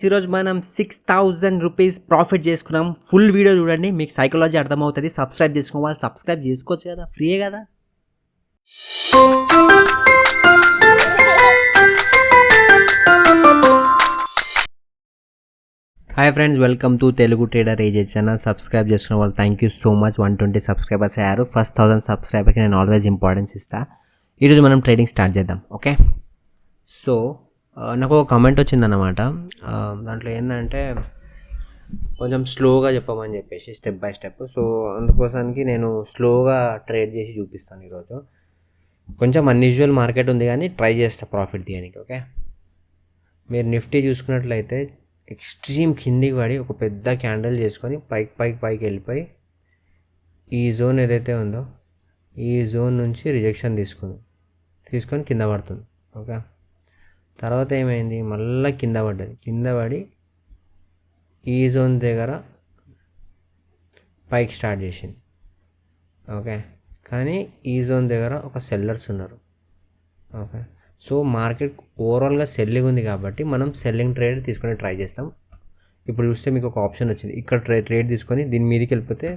ఈరోజు మనం 6,000 rupees profit చేసుకున్నాం. ఫుల్ వీడియో చూడండి, మీకు సైకాలజీ అర్థమవుతుంది. సబ్స్క్రైబ్ చేసుకోవాలి. సబ్స్క్రైబ్ చేసుకోవచ్చు కదా, ఫ్రీయే కదా. Hi friends, welcome to Telugu trader ages channel. Subscribe చేసుకున్న వాళ్ళు thank you so much. 120 subscribers అయ్యారు. ఫస్ట్ 1000 సబ్స్క్రైబర్కి నేను ఆల్వేస్ ఇంపార్టెన్స్ ఇస్తాను. ఈరోజు మనం ట్రేడింగ్ స్టార్ట్ చేద్దాం. ఓకే, సో నాకు ఒక కామెంట్ వచ్చిందన్నమాట. దాంట్లో ఏంటంటే కొంచెం స్లోగా చెప్పమని చెప్పేసి స్టెప్ బై స్టెప్. సో అందుకోసానికి నేను స్లోగా ట్రేడ్ చేసి చూపిస్తాను ఈరోజు. కొంచెం అన్యూజువల్ మార్కెట్ ఉంది కానీ ట్రై చేస్తా ప్రాఫిట్ తీయడానికి. ఓకే, మీరు నిఫ్టీ చూసుకున్నట్లయితే ఎక్స్ట్రీమ్ కిందికి పడి ఒక పెద్ద క్యాండిల్ చేసుకొని పైకి వెళ్ళిపోయి ఈ జోన్ ఏదైతే ఉందో ఈ జోన్ నుంచి రిజెక్షన్ తీసుకొని కింద పడుతుంది. ఓకే, తర్వాత ఏమైంది, మళ్ళీ కింద పడి ఈ జోన్ దగ్గర పైకి స్టార్ట్ చేసింది. ఓకే, కానీ ఈ జోన్ దగ్గర ఒక సెల్లర్స్ ఉన్నారు. ఓకే, సో మార్కెట్ ఓవరాల్గా సెల్లింగ్ ఉంది కాబట్టి మనం సెల్లింగ్ ట్రేడ్ తీసుకొని ట్రై చేస్తాం. ఇప్పుడు చూస్తే మీకు ఒక ఆప్షన్ వచ్చింది, ఇక్కడ ట్రేడ్ తీసుకొని దీని మీదకి వెళ్ళిపోతే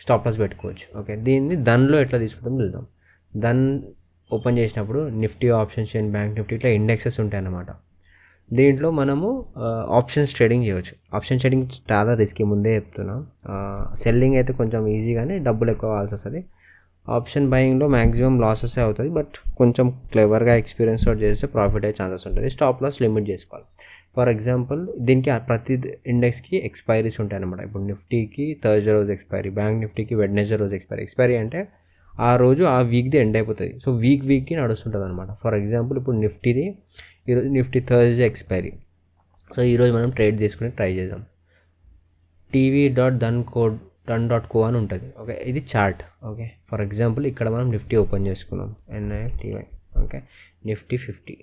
స్టాప్ లాస్ పెట్టుకోవచ్చు. ఓకే, దీన్ని దన్లో ఎట్లా తీసుకుంటాం చూద్దాం. దన్ ఓపెన్ చేసినప్పుడు Nifty option chain, bank Nifty ఇట్లా ఇండెక్సెస్ ఉంటాయి అన్నమాట. దీంట్లో మనము ఆప్షన్స్ ట్రేడింగ్ చేయవచ్చు. ఆప్షన్ ట్రేడింగ్ చాలా రిస్కీ, ముందే చెప్తున్నాం. సెల్లింగ్ అయితే కొంచెం ఈజీ కానీ డబ్బులు ఎక్కువ కావాల్సి వస్తుంది. ఆప్షన్ బయింగ్లో మ్యాక్సిమం లాసెస్ అవుతుంది, బట్ కొంచెం క్లెవర్గా ఎక్స్పీరియన్స్ తోటి చేస్తే ప్రాఫిట్ అయ్యే ఛాన్సెస్ ఉంటుంది. స్టాప్ లాస్ లిమిట్ చేసుకోవాలి. ఫర్ ఎగ్జాంపుల్ దీనికి ప్రతి ఇండెక్స్కి ఎక్స్పైరీస్ ఉంటాయి అన్నమాట. ఇప్పుడు నిఫ్టీకి థర్స్డే రోజు ఎక్స్పైరీ, బ్యాంక్ నిఫ్టీకి వెడ్నెస్డే రోజు ఎక్స్పైరీ అంటే ఆ రోజు ఆ వీక్ది ఎండ్ అయిపోతుంది. సో వీక్కి నడుస్తుంటుంది అనమాట. ఫర్ ఎగ్జాంపుల్ ఇప్పుడు ఈరోజు నిఫ్టీ థర్స్డే ఎక్స్పైరీ. సో ఈరోజు మనం ట్రేడ్ తీసుకుని ట్రై చేద్దాం. tv.dun.co అని ఉంటుంది. ఓకే, ఇది చార్ట్. ఓకే, ఫర్ ఎగ్జాంపుల్ ఇక్కడ మనం నిఫ్టీ ఓపెన్ చేసుకున్నాం, NIFTY. ఓకే, నిఫ్టీ 50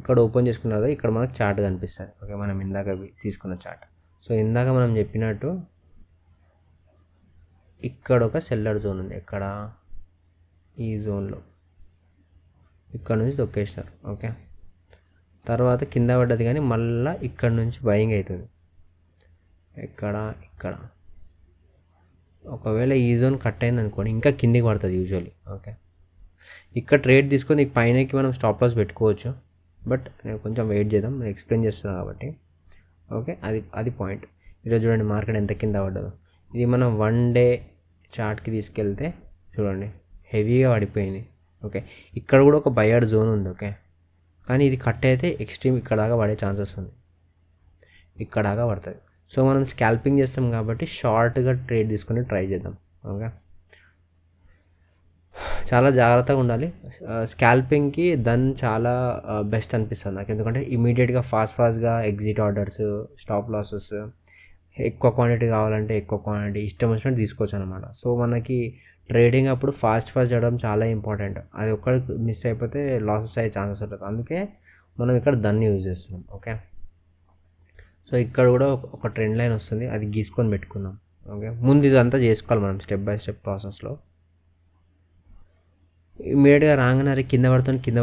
ఇక్కడ ఓపెన్ చేసుకున్న తర్వాత ఇక్కడ మనకు చార్ట్ కనిపిస్తుంది. ఓకే, మనం ఇందాక తీసుకున్న చార్ట్. సో ఇందాక మనం చెప్పినట్టు ఇక్కడ ఒక సెల్లర్ జోన్ ఉంది. ఇక్కడ ఈ జోన్లో ఇక్కడ నుంచి తొక్కేసినారు. ఓకే, తర్వాత కింద పడ్డది కానీ మళ్ళీ ఇక్కడ నుంచి బయింగ్ అవుతుంది. ఇక్కడ ఒకవేళ ఈ జోన్ కట్ అయింది అనుకోండి, ఇంకా కిందికి పడుతుంది యూజువల్లీ. ఓకే, ఇక్కడ ట్రేడ్ తీసుకొని పైనకి మనం స్టాప్ లాస్ పెట్టుకోవచ్చు, బట్ నేను కొంచెం వెయిట్ చేద్దాం, నేను ఎక్స్ప్లెయిన్ చేస్తున్నాను కాబట్టి. ఓకే, అది పాయింట్. ఈరోజు చూడండి మార్కెట్ ఎంత కింద పడ్డదో. ఇది మనం 1 డే చార్ట్కి తీసుకెళ్తే చూడండి హెవీగా పడిపోయింది. ఓకే, ఇక్కడ కూడా ఒక బయర్డ్ జోన్ ఉంది. ఓకే, కానీ ఇది కట్ అయితే ఎక్స్ట్రీమ్ ఇక్కడ దాకా పడే ఛాన్సెస్ ఉంది, ఇక్కడ దాకా పడుతుంది. సో మనం స్కాల్పింగ్ చేస్తాం కాబట్టి షార్ట్గా ట్రేడ్ తీసుకొని ట్రై చేద్దాం. ఓకే, చాలా జాగ్రత్తగా ఉండాలి. స్కాల్పింగ్కి చాలా బెస్ట్ అనిపిస్తుంది నాకు, ఎందుకంటే ఇమీడియట్గా ఫాస్ట్గా ఎగ్జిట్ ఆర్డర్స్, స్టాప్ లాసెస్, ఎక్కువ క్వాంటిటీ కావాలంటే ఎక్కువ క్వాంటిటీ ఇష్టం వచ్చినట్టు తీసుకోవచ్చు అనమాట. సో మనకి ట్రేడింగ్ అప్పుడు ఫాస్ట్ చేయడం చాలా ఇంపార్టెంట్. అది ఒక్కడికి మిస్ అయిపోతే లాసెస్ అయ్యే ఛాన్సెస్ ఉంటుంది. అందుకే మనం ఇక్కడ దాన్ని యూజ్ చేస్తున్నాం. ఓకే, సో ఇక్కడ కూడా ఒక ట్రెండ్ లైన్ వస్తుంది, అది గీసుకొని పెట్టుకుందాం. ఓకే, ముందు ఇదంతా చేసుకోవాలి మనం స్టెప్ బై స్టెప్ ప్రాసెస్లో. ఇమీడియట్గా రాగానే కింద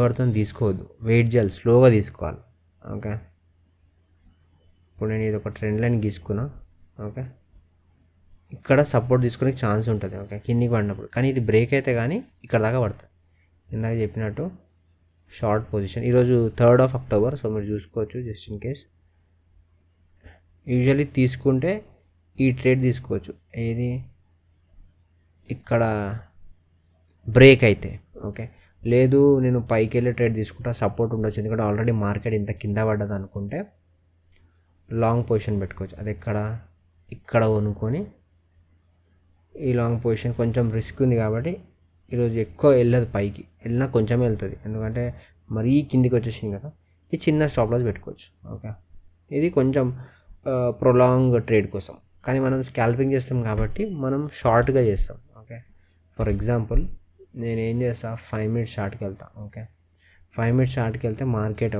పడుతుంది తీసుకోవద్దు, వెయిట్ చేయాలి, స్లోగా తీసుకోవాలి. ఓకే, ఇప్పుడు నేను ఇది ఒక ట్రెండ్ లైన్ గీసుకున్నా. ఓకే, ఇక్కడ సపోర్ట్ తీసుకునే ఛాన్స్ ఉంటుంది. ఓకే, కిందికి పడినప్పుడు, కానీ ఇది బ్రేక్ అయితే కానీ ఇక్కడ దాకా పడుతుంది. ఇందాక చెప్పినట్టు షార్ట్ పొజిషన్. ఈరోజు 3rd of October, సో మీరు చూసుకోవచ్చు జస్ట్ ఇన్ కేస్. యూజువల్లీ తీసుకుంటే ఈ ట్రేడ్ తీసుకోవచ్చు, ఏది ఇక్కడ బ్రేక్ అయితే. ఓకే, లేదు నేను పైకి వెళ్ళి ట్రేడ్ తీసుకుంటా, సపోర్ట్ ఉండొచ్చు, ఎందుకంటే ఆల్రెడీ మార్కెట్ ఇంత కింద పడ్డది అనుకుంటే లాంగ్ పొజిషన్ పెట్టుకోవచ్చు. అది ఇక్కడ కొనుక్కొని ఈ లాంగ్ పొజిషన్ కొంచెం రిస్క్ ఉంది కాబట్టి ఈరోజు ఎక్కువ వెళ్ళదు, పైకి వెళ్ళినా కొంచెం వెళ్తుంది, ఎందుకంటే మరీ కిందికి వచ్చేసింది కదా. ఇది చిన్న స్టాప్ లాస్ పెట్టుకోవచ్చు. ఓకే, ఇది కొంచెం ప్రొలాంగ్ ట్రేడ్ కోసం, కానీ మనం స్కాల్పింగ్ చేస్తాం కాబట్టి మనం షార్ట్గా చేస్తాం. ఓకే, ఫర్ ఎగ్జాంపుల్ నేను ఏం చేస్తా, 5 minutes షార్ట్కి వెళ్తాను. ఓకే, 5 minutes షార్ట్కి వెళ్తే మార్కెట్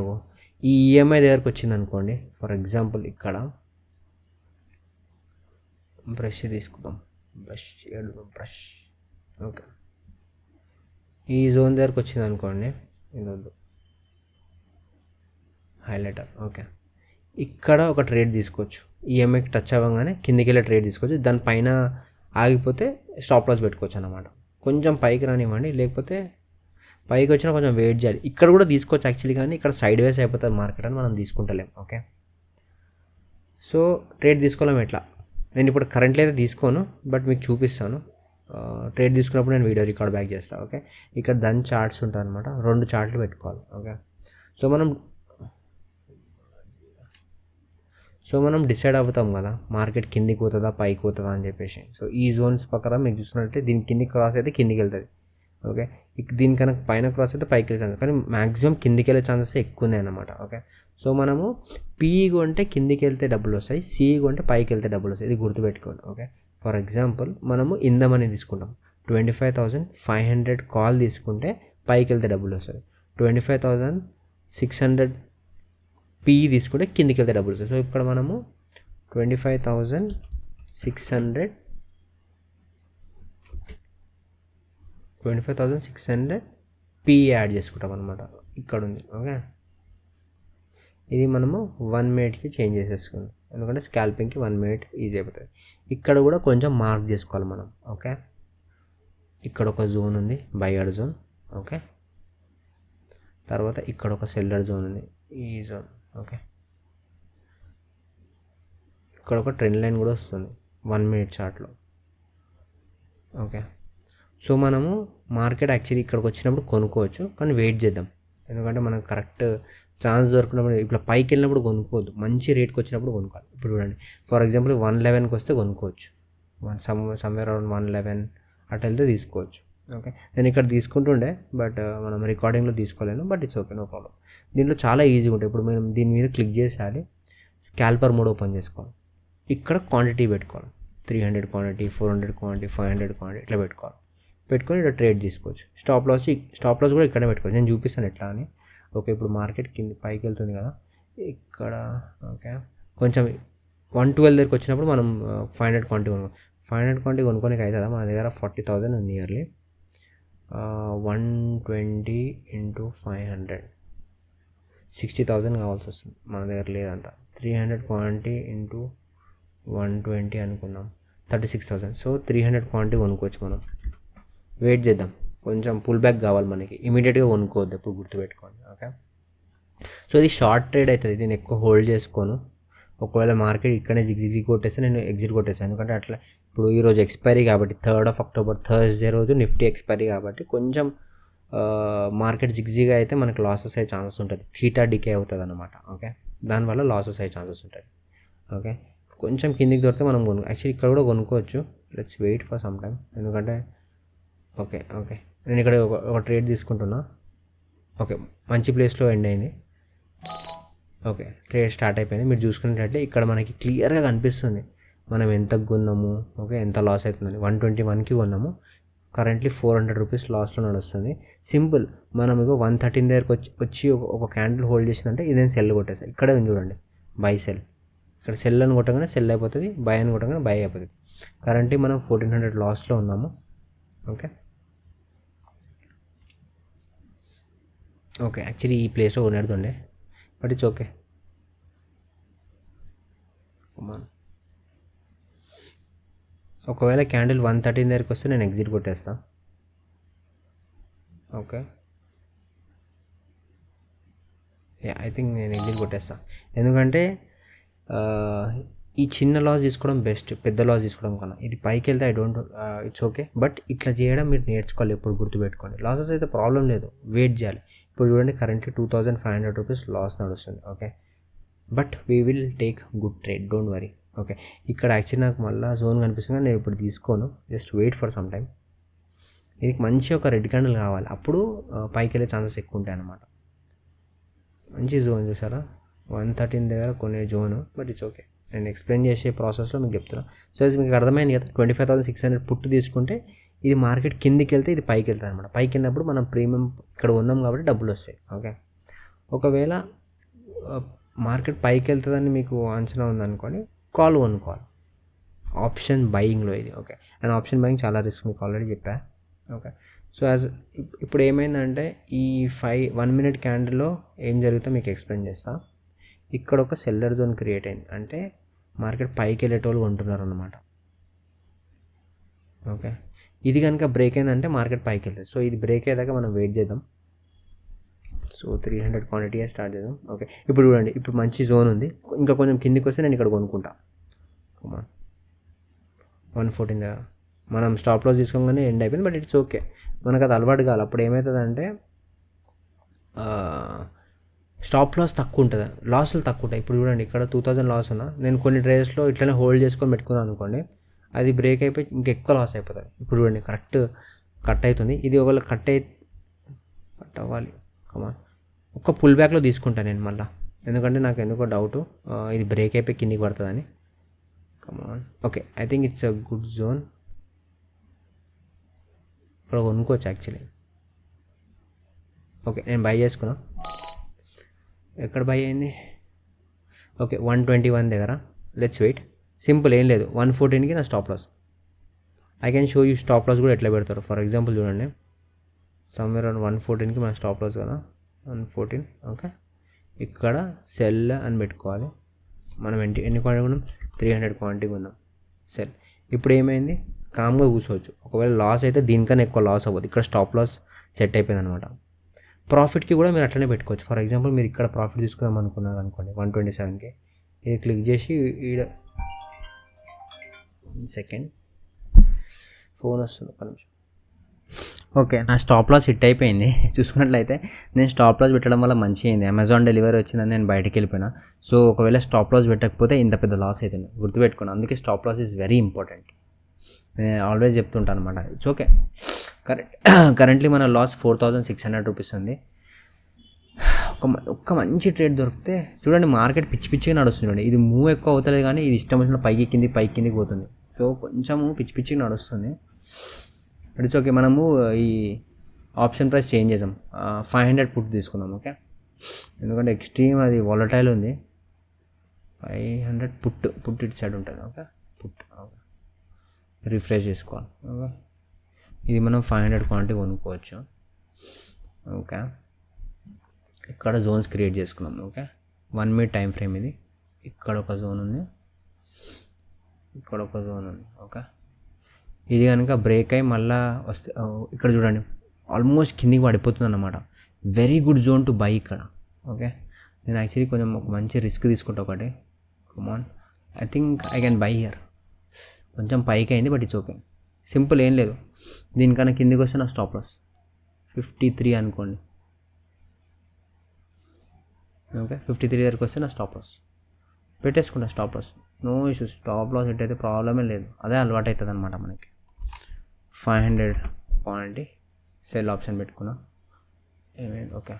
ఈ EMI దగ్గరకు వచ్చింది అనుకోండి. ఫర్ ఎగ్జాంపుల్ ఇక్కడ బ్రష్ తీసుకుందాం, బ్రష్. ఓకే, ఈ జోన్ దగ్గరకు వచ్చింది అనుకోండి, ఇది వద్దు, హైలైటర్. ఓకే, ఇక్కడ ఒక ట్రేడ్ తీసుకోవచ్చు, ఈఎంఐకి టచ్ అవ్వగానే కిందికి వెళ్ళే ట్రేడ్ తీసుకోవచ్చు, దానిపైన ఆగిపోతే స్టాప్ లాస్ పెట్టుకోవచ్చు అన్నమాట. కొంచెం పైకి రానివ్వండి, లేకపోతే పైకి వచ్చినా కొంచెం వెయిట్ చేయాలి. ఇక్కడ కూడా తీసుకోవచ్చు యాక్చువల్లీ, కానీ ఇక్కడ సైడ్ వేస్ అయిపోతుంది మార్కెట్ అని మనం తీసుకుంటలేం. ఓకే, సో ట్రేడ్ తీసుకోలేము ఎట్లా, నేను ఇప్పుడు కరెంట్లీ అయితే తీసుకోను, బట్ మీకు చూపిస్తాను. ట్రేడ్ తీసుకున్నప్పుడు నేను వీడియో రికార్డ్ బ్యాక్ చేస్తాను. ఓకే, ఇక్కడ దాని చార్ట్స్ ఉంటుంది అనమాట, 2 చార్ట్లు పెట్టుకోవాలి. ఓకే, సో మనం డిసైడ్ అవుతాం కదా మార్కెట్ కిందికి పోతుందా పైకి పోతుందా అని చెప్పేసి. సో ఈ జోన్స్ ప్రకారం మీకు చూసుకున్నట్టే దీని కిందికి క్రాస్ అయితే కిందికి వెళ్తుంది. ఓకే, దీనికన్నా పైన క్రాస్ అయితే పైకి వెళ్ళే ఛాన్సెస్, కానీ మ్యాక్సిమం కిందికి వెళ్ళే ఛాన్సెస్ ఎక్కువ ఉన్నాయి అన్నమాట. ఓకే, సో మనము పీఈ కొంటే కిందికి వెళ్తే డబ్బులు వస్తాయి, సిఈ కొంటే పైకి వెళ్తే డబ్బులు వస్తాయి, ఇది గుర్తుపెట్టుకోండి. ఓకే, ఫర్ ఎగ్జాంపుల్ మనము ఇందమని తీసుకుంటాం, 25,500 కాల్ తీసుకుంటే పైకి వెళ్తే డబ్బులు వస్తుంది, 25,600 పీఈ తీసుకుంటే కిందికి వెళ్తే డబ్బులు వస్తాయి. సో ఇక్కడ మనము 25,600 పీఈ యాడ్ చేసుకుంటాం అనమాట, ఇక్కడ ఉంది. ఓకే, ఇది మనము 1 మినిట్కి చేంజ్ చేసేసుకుందాం, ఎందుకంటే స్కాల్పింగ్కి 1 మినిట్ ఈజీ అయిపోతుంది. ఇక్కడ కూడా కొంచెం మార్క్ చేసుకోవాలి మనం. ఓకే, ఇక్కడ ఒక జోన్ ఉంది, బయర్ జోన్. ఓకే, తర్వాత ఇక్కడ ఒక సెల్లర్ జోన్ ఉంది, ఈ జోన్. ఓకే, ఇక్కడ ఒక ట్రెండ్ లైన్ కూడా వస్తుంది 1 మినిట్ చార్ట్లో. ఓకే, సో మనము మార్కెట్ యాక్చువల్లీ ఇక్కడికి వచ్చినప్పుడు కొనుక్కోవచ్చు, కానీ వెయిట్ చేద్దాం, ఎందుకంటే మనకు కరెక్ట్ ఛాన్స్ దొరికినప్పుడు, ఇప్పుడు పైకి వెళ్ళినప్పుడు కొనుక్కోవద్దు, మంచి రేట్కి వచ్చినప్పుడు కొనుక్కోవాలి. ఇప్పుడు చూడండి, ఫర్ ఎగ్జాంపుల్ 111కి వస్తే కొనుక్కోవచ్చు, సమ్వేర్ అరౌండ్ 111 అటు వెళ్తే తీసుకోవచ్చు. ఓకే, నేను ఇక్కడ తీసుకుంటుండే, బట్ మనం రికార్డింగ్లో తీసుకోలేను, but it's okay, no problem. దీంట్లో చాలా ఈజీగా ఉంటుంది. ఇప్పుడు మనం దీని మీద క్లిక్ చేసేయాలి, స్కాల్పర్ మోడ్ ఓపెన్ చేసుకోవాలి, ఇక్కడ క్వాంటిటీ పెట్టుకోవాలి, 300 క్వాంటిటీ, 400 క్వాంటిటీ, 500 క్వాంటిటీ ఇట్లా పెట్టుకొని ఇక్కడ ట్రేడ్ తీసుకోవచ్చు. స్టాప్ లాస్ కూడా ఇక్కడే పెట్టుకోవచ్చు, నేను చూపిస్తాను ఎట్లా అని. ఓకే, ఇప్పుడు మార్కెట్ కింద పైకి వెళ్తుంది కదా ఇక్కడ. ఓకే, కొంచెం 112 దగ్గరికి వచ్చినప్పుడు మనం 500 క్వాంటిటీ 500 క్వాంటిటీ కొనుక్కోనికి అవుతుందా, మన దగ్గర 40,000 ఉంది ఇయర్లీ. 120 × 500 60,000 కావాల్సి వస్తుంది, మన దగ్గర లేదంతా. 300 క్వాంటిటీ ఇంటూ 120 అనుకుందాం, 36,000. సో 300 క్వాంటిటీ కొనుక్కోవచ్చు మనం. వెయిట్ చేద్దాం, కొంచెం పుల్ బ్యాక్ కావాలి మనకి, ఇమీడియట్గా కొనుక్కోవద్దు, ఎప్పుడు గుర్తుపెట్టుకోండి. ఓకే, సో ఇది షార్ట్ ట్రేడ్ అవుతుంది, నేను ఎక్కువ హోల్డ్ చేసుకోను. ఒకవేళ మార్కెట్ ఇక్కడనే జిగ్ కొట్టేస్తే నేను ఎగ్జిట్ కొట్టేస్తాను, ఎందుకంటే అట్లా ఇప్పుడు ఈరోజు ఎక్స్పైరీ కాబట్టి 3rd of October థర్స్డే రోజు నిఫ్టీ ఎక్స్పైరీ కాబట్టి కొంచెం మార్కెట్ జిగ్జిగా అయితే మనకు లాసెస్ అయ్యే ఛాన్సెస్ ఉంటుంది, థీటా డికే అవుతుంది అనమాట. ఓకే, దానివల్ల లాసెస్ అయ్యే ఛాన్సెస్ ఉంటుంది. ఓకే, కొంచెం కిందికి దొరికితే మనం యాక్చువల్లీ ఇక్కడ కూడా కొనుక్కోవచ్చు. Let's wait for some time, ఎందుకంటే ఓకే నేను ఇక్కడ ఒక ట్రేడ్ తీసుకుంటున్నా. ఓకే, మంచి ప్లేస్లో ఎండ్ అయింది. ఓకే, ట్రేడ్ స్టార్ట్ అయిపోయింది. మీరు చూసుకున్నట్లయితే ఇక్కడ మనకి క్లియర్గా కనిపిస్తుంది మనం ఎంత కొన్నాము, ఓకే, ఎంత లాస్ అవుతుందని. 121కి కొన్నాము, కరెంట్లీ 400 రూపీస్ లాస్లో నడుస్తుంది. సింపుల్, మనం ఇక 113 దగ్గరకు వచ్చి ఒక క్యాండిల్ హోల్డ్ చేసిందంటే ఇదేం సెల్ కొట్టేస్తాయి. ఇక్కడే ఉంది చూడండి, బై సెల్. ఇక్కడ సెల్ అని కొట్టగానే సెల్ అయిపోతుంది, బై అని కొట్టగానే బై అయిపోతుంది. కరెంట్లీ మనం 1400 లాస్లో ఉన్నాము. ఓకే యాక్చువల్లీ ఈ ప్లేస్లో కొనేడుతుండే, బట్ ఇట్స్ ఓకే. ఒకవేళ క్యాండిల్ 113 దగ్గరికి వస్తే నేను ఎగ్జిట్ కొట్టేస్తా. ఓకే, ఐ థింక్ నేను ఎగ్జిట్ కొట్టేస్తా, ఎందుకంటే ఈ చిన్న లాస్ తీసుకోవడం బెస్ట్, పెద్ద లాస్ తీసుకోవడం కన్నా. ఇది పైకి వెళ్తే ఇట్స్ ఓకే, బట్ ఇట్లా చేయడం మీరు నేర్చుకోవాలి, ఎప్పుడు గుర్తుపెట్టుకోండి. లాసెస్ అయితే ప్రాబ్లం లేదు, వెయిట్ చేయాలి. ఇప్పుడు చూడండి, కరెంట్లీ 2500 రూపీస్ లాస్ నడుస్తుంది. Okay, but we will take good trade, don't worry. Okay, ఇక్కడ యాక్చువల్లీ నాకు మళ్ళీ జోన్ కనిపిస్తుంది, నేను ఇప్పుడు తీసుకోను, just wait for some time. ఇది మంచి ఒక రెడ్ క్యాండిల్ కావాలి, అప్పుడు పైకి వెళ్ళే ఛాన్సెస్ ఎక్కువ ఉంటాయి అన్నమాట. మంచి జోన్ చూసారా, 113 దగ్గర కొనే జోను, బట్ ఇట్స్ ఓకే. నేను ఎక్స్ప్లెయిన్ చేసే ప్రాసెస్లో మీకు చెప్తున్నా. సో అది మీకు అర్థమైంది కదా, 25,600 పుట్టు తీసుకుంటే ఇది మార్కెట్ కిందికి వెళ్తే ఇది పైకి వెళ్తుంది అనమాట. పైకి వెళ్ళినప్పుడు మనం ప్రీమియం ఇక్కడ ఉన్నాం కాబట్టి డబ్బులు వస్తాయి. ఓకే, ఒకవేళ మార్కెట్ పైకి వెళ్తుందని మీకు అంచనా ఉందనుకోండి, కాల్ కొనుక్కోవాలి ఆప్షన్ బయింగ్లో ఇది. ఓకే, అండ్ ఆప్షన్ బయింగ్ చాలా రిస్క్, మీకు ఆల్రెడీ చెప్పా. ఓకే, సో ఇప్పుడు ఏమైందంటే ఈ 1 మినిట్ క్యాండిల్లో ఏం జరుగుతుందో మీకు ఎక్స్ప్లెయిన్ చేస్తా. ఇక్కడ ఒక సెల్లర్ జోన్ క్రియేట్ అయింది, అంటే మార్కెట్ పైకి వెళ్ళేటోళ్ళు కొంటున్నారు అన్నమాట. ఓకే, ఇది కనుక బ్రేక్ అయిందంటే మార్కెట్ పైకి వెళ్తుంది. సో ఇది బ్రేక్ అయ్యేదాకా మనం వెయిట్ చేద్దాం. సో 300 క్వాంటిటీ స్టార్ట్ చేద్దాం. ఓకే, ఇప్పుడు చూడండి, ఇప్పుడు మంచి జోన్ ఉంది, ఇంకా కొంచెం కిందికి వస్తే నేను ఇక్కడ కొనుక్కుంటా. కమాన్ 114 దగ్గర మనం స్టాప్ లాస్ తీసుకోగానే ఎండ్ అయిపోయింది, బట్ ఇట్స్ ఓకే, మనకు అది అలవాటు కావాలి. అప్పుడు ఏమవుతుందంటే స్టాప్ లాస్ తక్కువ ఉంటుంది, లాసులు తక్కువ ఉంటాయి. ఇప్పుడు చూడండి, ఇక్కడ 2000 లాస్ ఉన్నా, నేను కొన్ని ట్రేడ్స్లో ఇట్లనే హోల్డ్ చేసుకొని పెట్టుకున్నాను అనుకోండి, అది బ్రేక్ అయిపోయి ఇంకెక్కువ లాస్ అయిపోతుంది. ఇప్పుడు చూడండి, కరెక్ట్ కట్ అవుతుంది, ఇది ఒకవేళ కట్ అవ్వాలి. కమాన్, ఒక్క పుల్ బ్యాక్లో తీసుకుంటాను నేను మళ్ళీ, ఎందుకంటే నాకు ఎందుకో డౌటు ఇది బ్రేక్ అయిపోయి కిందికి పడుతుందని. Come on, okay, I think it's a good zone. ఇక్కడ కొనుక్కోవచ్చు యాక్చువల్లీ. ఓకే, నేను బై చేసుకున్నా. ఎక్కడ బై అయింది? ఓకే, 121 దగ్గర. Let's wait. సింపుల్, ఏం లేదు, 114కి నా stop loss. I can show you stop loss కూడా ఎట్లా పెడతారు. ఫర్ ఎగ్జాంపుల్ చూడండి, సమ్వేర్ అరౌండ్ 114కి మన స్టాప్ లాస్ కదా, 114. ఓకే, ఇక్కడ సెల్ అని పెట్టుకోవాలి. మనం ఎన్ని క్వాంటిటీ ఉన్నాం? 300 క్వాంటిటీ ఉన్నాం. సెల్. ఇప్పుడు ఏమైంది? కామ్గా కూర్చోవచ్చు. ఒకవేళ లాస్ అయితే దీనికన్నా ఎక్కువ లాస్ అవ్వదు. ఇక్కడ స్టాప్ లాస్ సెట్ అయిపోయింది అనమాట. ప్రాఫిట్కి కూడా మీరు అట్లనే పెట్టుకోవచ్చు. ఫర్ ఎగ్జాంపుల్ మీరు ఇక్కడ ప్రాఫిట్ తీసుకుందాం అనుకున్నారు అనుకోండి 127కి, ఇది క్లిక్ చేసి ఈడ సెకండ్ ఫోన్ వస్తుంది, ఒక్క నిమిషం. ఓకే, నా స్టాప్ లాస్ హిట్ అయిపోయింది. చూసుకున్నట్లయితే నేను స్టాప్ లాస్ పెట్టడం వల్ల మంచిగా అయింది. అమెజాన్ డెలివరీ వచ్చిందని నేను బయటకు వెళ్ళిపోయినా. సో ఒకవేళ స్టాప్ లాస్ పెట్టకపోతే ఇంత పెద్ద లాస్ అవుతుంది, గుర్తుపెట్టుకున్నాను. అందుకే stop loss is very important, నేను ఆల్వేస్ చెప్తుంటాను అనమాట. It's okay. కరెంట్లీ మన లాస్ 4600 రూపీస్ ఉంది. ఒక్క మంచి ట్రేడ్ దొరికితే చూడండి, మార్కెట్ పిచ్చి పిచ్చిగా నడుస్తుంది. చూడండి, ఇది మూవ్ ఎక్కువ అవుతలేదు, కానీ ఇది ఇష్టం వచ్చిన పైకి కిందికి పోతుంది. సో కొంచెము పిచ్చి పిచ్చిగా నడుస్తుంది. It's okay. మనము ఈ ఆప్షన్ ప్రైస్ చేంజ్ చేద్దాం, 500 పుట్ తీసుకుందాం. ఓకే, ఎందుకంటే ఎక్స్ట్రీమ్ అది వాలటైల్ ఉంది. 500 పుట్ ఇటు సైడ్ ఉంటుంది. ఓకే, పుట్ రిఫ్రెష్ చేసుకోవాలి. ఓకే, ఇది మనం 500 క్వాంటిటీ కొనుక్కోవచ్చు. ఓకే, ఇక్కడ జోన్స్ క్రియేట్ చేసుకున్నాం. ఓకే, 1 మినిట్ టైం ఫ్రేమ్ ఇది. ఇక్కడ ఒక జోన్ ఉంది, ఇక్కడ ఒక జోన్ ఉంది. ఓకే, ఇది కనుక బ్రేక్ అయ్యి మళ్ళీ వస్తే ఇక్కడ చూడండి, ఆల్మోస్ట్ కిందికి పడిపోతుంది అన్నమాట. Very good zone to buy ఇక్కడ. ఓకే, నేను యాక్చువల్లీ కొంచెం ఒక మంచి రిస్క్ తీసుకుంటా ఒకటి. Come on, I think I can buy here. కొంచెం పైకి అయింది, బట్ ఇట్స్ ఓకే. సింపుల్, ఏం లేదు. దీనికన్నా కిందికి వస్తే నా స్టాప్ లాస్ 53 అనుకోండి. ఓకే, 53 దగ్గరికి వస్తే నా స్టాప్ లాస్ పెట్టేసుకుంటా. Stop loss no issues. Stop loss at అయితే ప్రాబ్లమే లేదు, అదే అలవాటు అవుతుంది అనమాట మనకి. 500 క్వాంటిటీ సెల్ ఆప్షన్ పెట్టుకున్నా. ఏమైంది? ఓకే,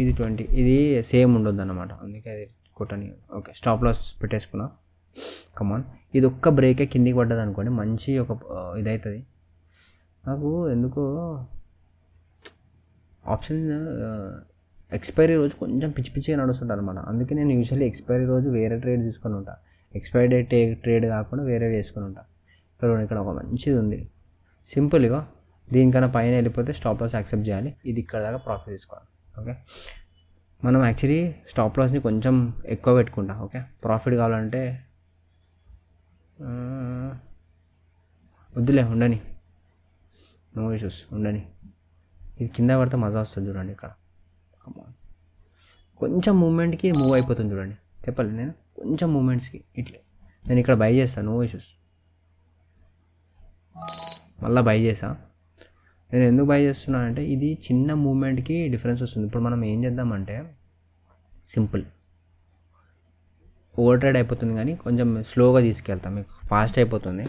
ఇది 20, ఇది సేమ్ ఉండొద్దు అన్నమాట, అందుకే అది కొట్టని. ఓకే, స్టాప్ లాస్ పెట్టేసుకున్నా. కమాన్, ఇది ఒక్క బ్రేకే కిందికి పడ్డది అనుకోండి, మంచి ఒక ఇది అవుతుంది. నాకు ఎందుకో ఆప్షన్ ఎక్స్పైరీ రోజు కొంచెం పిచ్చి పిచ్చిగా నడుస్తుంటాను అనమాట. అందుకే నేను యూజువల్లీ ఎక్స్పైరీ రోజు వేరే ట్రేడ్ తీసుకొని ఉంటా. ఎక్స్పైరీ డేట్ ట్రేడ్ కాకుండా వేరే వేసుకొని ఉంటా. ఇక్కడ ఒక మంచిది ఉంది, సింపుల్గా. దీనికన్నా పైన వెళ్ళిపోతే స్టాప్ లాస్ యాక్సెప్ట్ చేయాలి. ఇది ఇక్కడ దాకా ప్రాఫిట్ తీసుకోవాలి. ఓకే, మనం యాక్చువల్లీ స్టాప్ లాస్ని కొంచెం ఎక్కువ పెట్టుకుంటా. ఓకే, ప్రాఫిట్ కావాలంటే వద్దులే, ఉండని, నో ఇష్యూస్, ఉండని. ఇది కింద పడితే మజా వస్తుంది. చూడండి, ఇక్కడ కొంచెం మూమెంట్కి మూవ్ అయిపోతుంది. చూడండి, చెప్పాలి నేను, కొంచెం మూమెంట్స్కి ఇట్లా నేను ఇక్కడ బై చేస్తాను, నో ఇష్యూస్. మళ్ళీ బై చేసా. నేను ఎందుకు బై చేస్తున్నా అంటే, ఇది చిన్న మూమెంట్కి డిఫరెన్స్ వస్తుంది. ఇప్పుడు మనం ఏం చేద్దామంటే, సింపుల్ ఓవర్ ట్రేడ్ అయిపోతుంది, కానీ కొంచెం స్లోగా తీసుకెళ్తాం, మీకు ఫాస్ట్ అయిపోతుంది.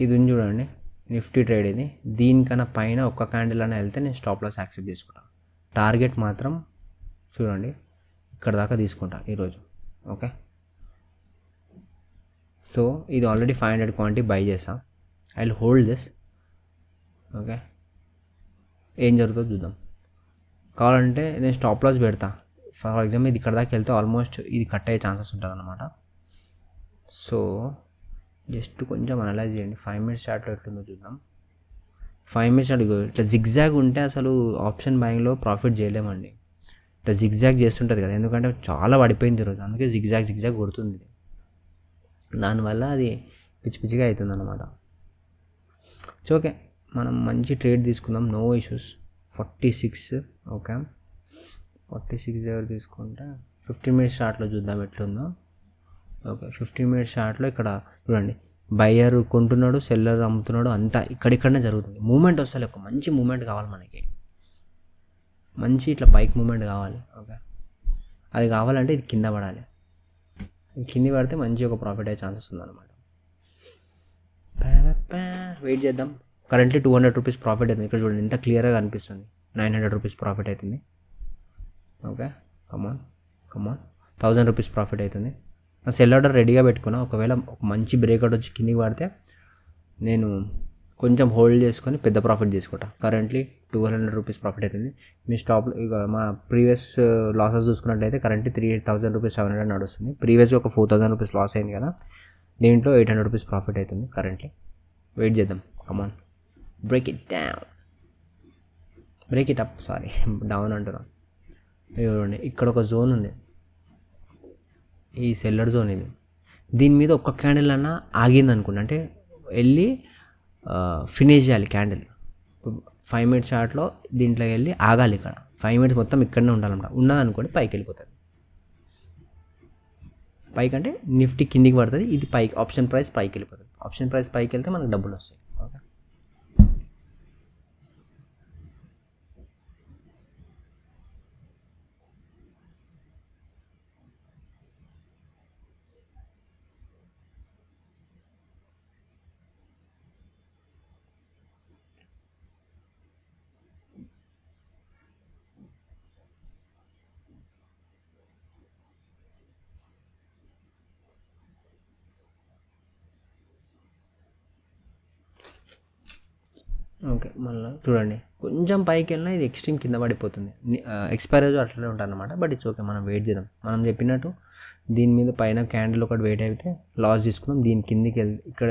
ఇది ఉంది చూడండి, నిఫ్టీ ట్రేడ్ ఇది. దీనికన్నా పైన ఒక్క క్యాండిల్ అయినా వెళ్తే నేను స్టాప్ లాస్ యాక్సెప్ట్ చేసుకుంటాను. టార్గెట్ మాత్రం చూడండి ఇక్కడ దాకా తీసుకుంటా ఈరోజు. ఓకే, సో ఇది ఆల్రెడీ 500 క్వాంటిటీ బై చేసా. I will hold this. Okay, ఏం జరుగుతుందో చూద్దాం. కావాలంటే నేను స్టాప్ లాస్ పెడతా. ఫర్ ఎగ్జాంపుల్ ఇది ఇక్కడ దాకా వెళ్తే ఆల్మోస్ట్ ఇది కట్ అయ్యే ఛాన్సెస్ ఉంటుంది అన్నమాట. సో జస్ట్ కొంచెం అనలైజ్ చేయండి. 5 మినిట్స్ చార్ట్లో ఎట్లుందో చూద్దాం. 5 మినిట్స్ చార్ట్ ఇట్లా జిగ్జాగ్ ఉంటే అసలు ఆప్షన్ బయింగ్లో ప్రాఫిట్ చేయలేమండి. ఇట్లా జిగ్జాగ్ చేస్తుంటుంది కదా, ఎందుకంటే చాలా పడిపోయింది ఈరోజు, అందుకే జిగ్జాగ్ కొడుతుంది. దానివల్ల అది పిచ్చి పిచ్చిగా అవుతుంది అనమాట. సో ఓకే, మనం మంచి ట్రేడ్ తీసుకుందాం, నో ఇష్యూస్. 46 ఓకే, 46 దగ్గర తీసుకుంటే 15 మినిట్స్ షార్ట్లో చూద్దాం ఎట్లుందో. ఓకే, 15 మినిట్స్ షార్ట్లో ఇక్కడ చూడండి, బయ్యర్ కొంటున్నాడు, సెల్లర్ అమ్ముతున్నాడు, అంతా ఇక్కడిక్కడనే జరుగుతుంది. మూమెంట్ వస్తుంది, ఒక మంచి మూమెంట్ కావాలి మనకి, మంచి ఇట్లా పైకి మూమెంట్ కావాలి. ఓకే, అది కావాలంటే ఇది కింద పడాలి, కింద పడితే మంచి ఒక ప్రాఫిట్ అయ్యే ఛాన్సెస్ ఉందన్నమాట. వెయిట్ చేద్దాం. కరెంట్లీ 200 రూపీస్ ప్రాఫిట్ అవుతుంది. ఇక్కడ చూడండి ఎంత క్లియర్గా కనిపిస్తుంది, 900 రూపీస్ ప్రాఫిట్ అవుతుంది. ఓకే, కమాన్ 1000 రూపీస్ ప్రాఫిట్ అవుతుంది. నా సెల్ ఆర్డర్ రెడీగా పెట్టుకున్నా, ఒకవేళ ఒక మంచి బ్రేక్అవుట్ వచ్చి కిందికి పడితే నేను కొంచెం హోల్డ్ చేసుకొని పెద్ద ప్రాఫిట్ తీసుకుంటా. కరెంట్లీ 1200 రూపీస్ ప్రాఫిట్ అవుతుంది. మీ స్టాప్ ఇక మా ప్రీవియస్ లాసెస్ చూసుకున్నట్లయితే కరెంట్లీ 3000 రూపీస్ 700 నడుస్తుంది. ప్రీవియస్గా ఒక 4000 రూపీస్ లాస్ అయింది కదా, దీంట్లో 800 రూపీస్ ప్రాఫిట్ అవుతుంది కరెంట్లీ. వెయిట్ చేద్దాం, come on, break it up, sorry down అంటున్నా. చూడండి ఇక్కడ ఒక జోన్ ఉంది, ఈ సెల్లర్ జోన్ ఇది. దీని మీద ఒక్క క్యాండిల్ అన్నా ఆగింది అనుకోండి, అంటే వెళ్ళి ఫినిష్ చేయాలి క్యాండిల్. 5 మినిట్స్ షార్ట్లో దీంట్లోకి వెళ్ళి ఆగాలి. ఇక్కడ 5 మినిట్స్ మొత్తం ఇక్కడనే ఉండాలన్నమాట. ఉన్నదనుకోండి పైకి వెళ్ళిపోతుంది. పైకి అంటే నిఫ్టీ కిందికి పడుతుంది, ఇది పైకి ఆప్షన్ ప్రైస్ పైకి వెళ్ళిపోతుంది. ఆప్షన్ ప్రైస్ పైకి వెళ్తే మనకు డబ్బులు వస్తాయి. ఓకే, ఓకే, మళ్ళీ చూడండి కొంచెం పైకి వెళ్ళినా ఇది ఎక్స్ట్రీమ్ కింద పడిపోతుంది. ఎక్స్పైరేజ్ అట్లనే ఉంటుంది అనమాట. బట్ ఇట్స్ ఓకే, మనం వెయిట్ చేద్దాం. మనం చెప్పినట్టు దీని మీద పైన క్యాండిల్ ఒకటి వెయిట్ అయితే లాస్ తీసుకుందాం. దీని కిందికి వెళ్ళి ఇక్కడ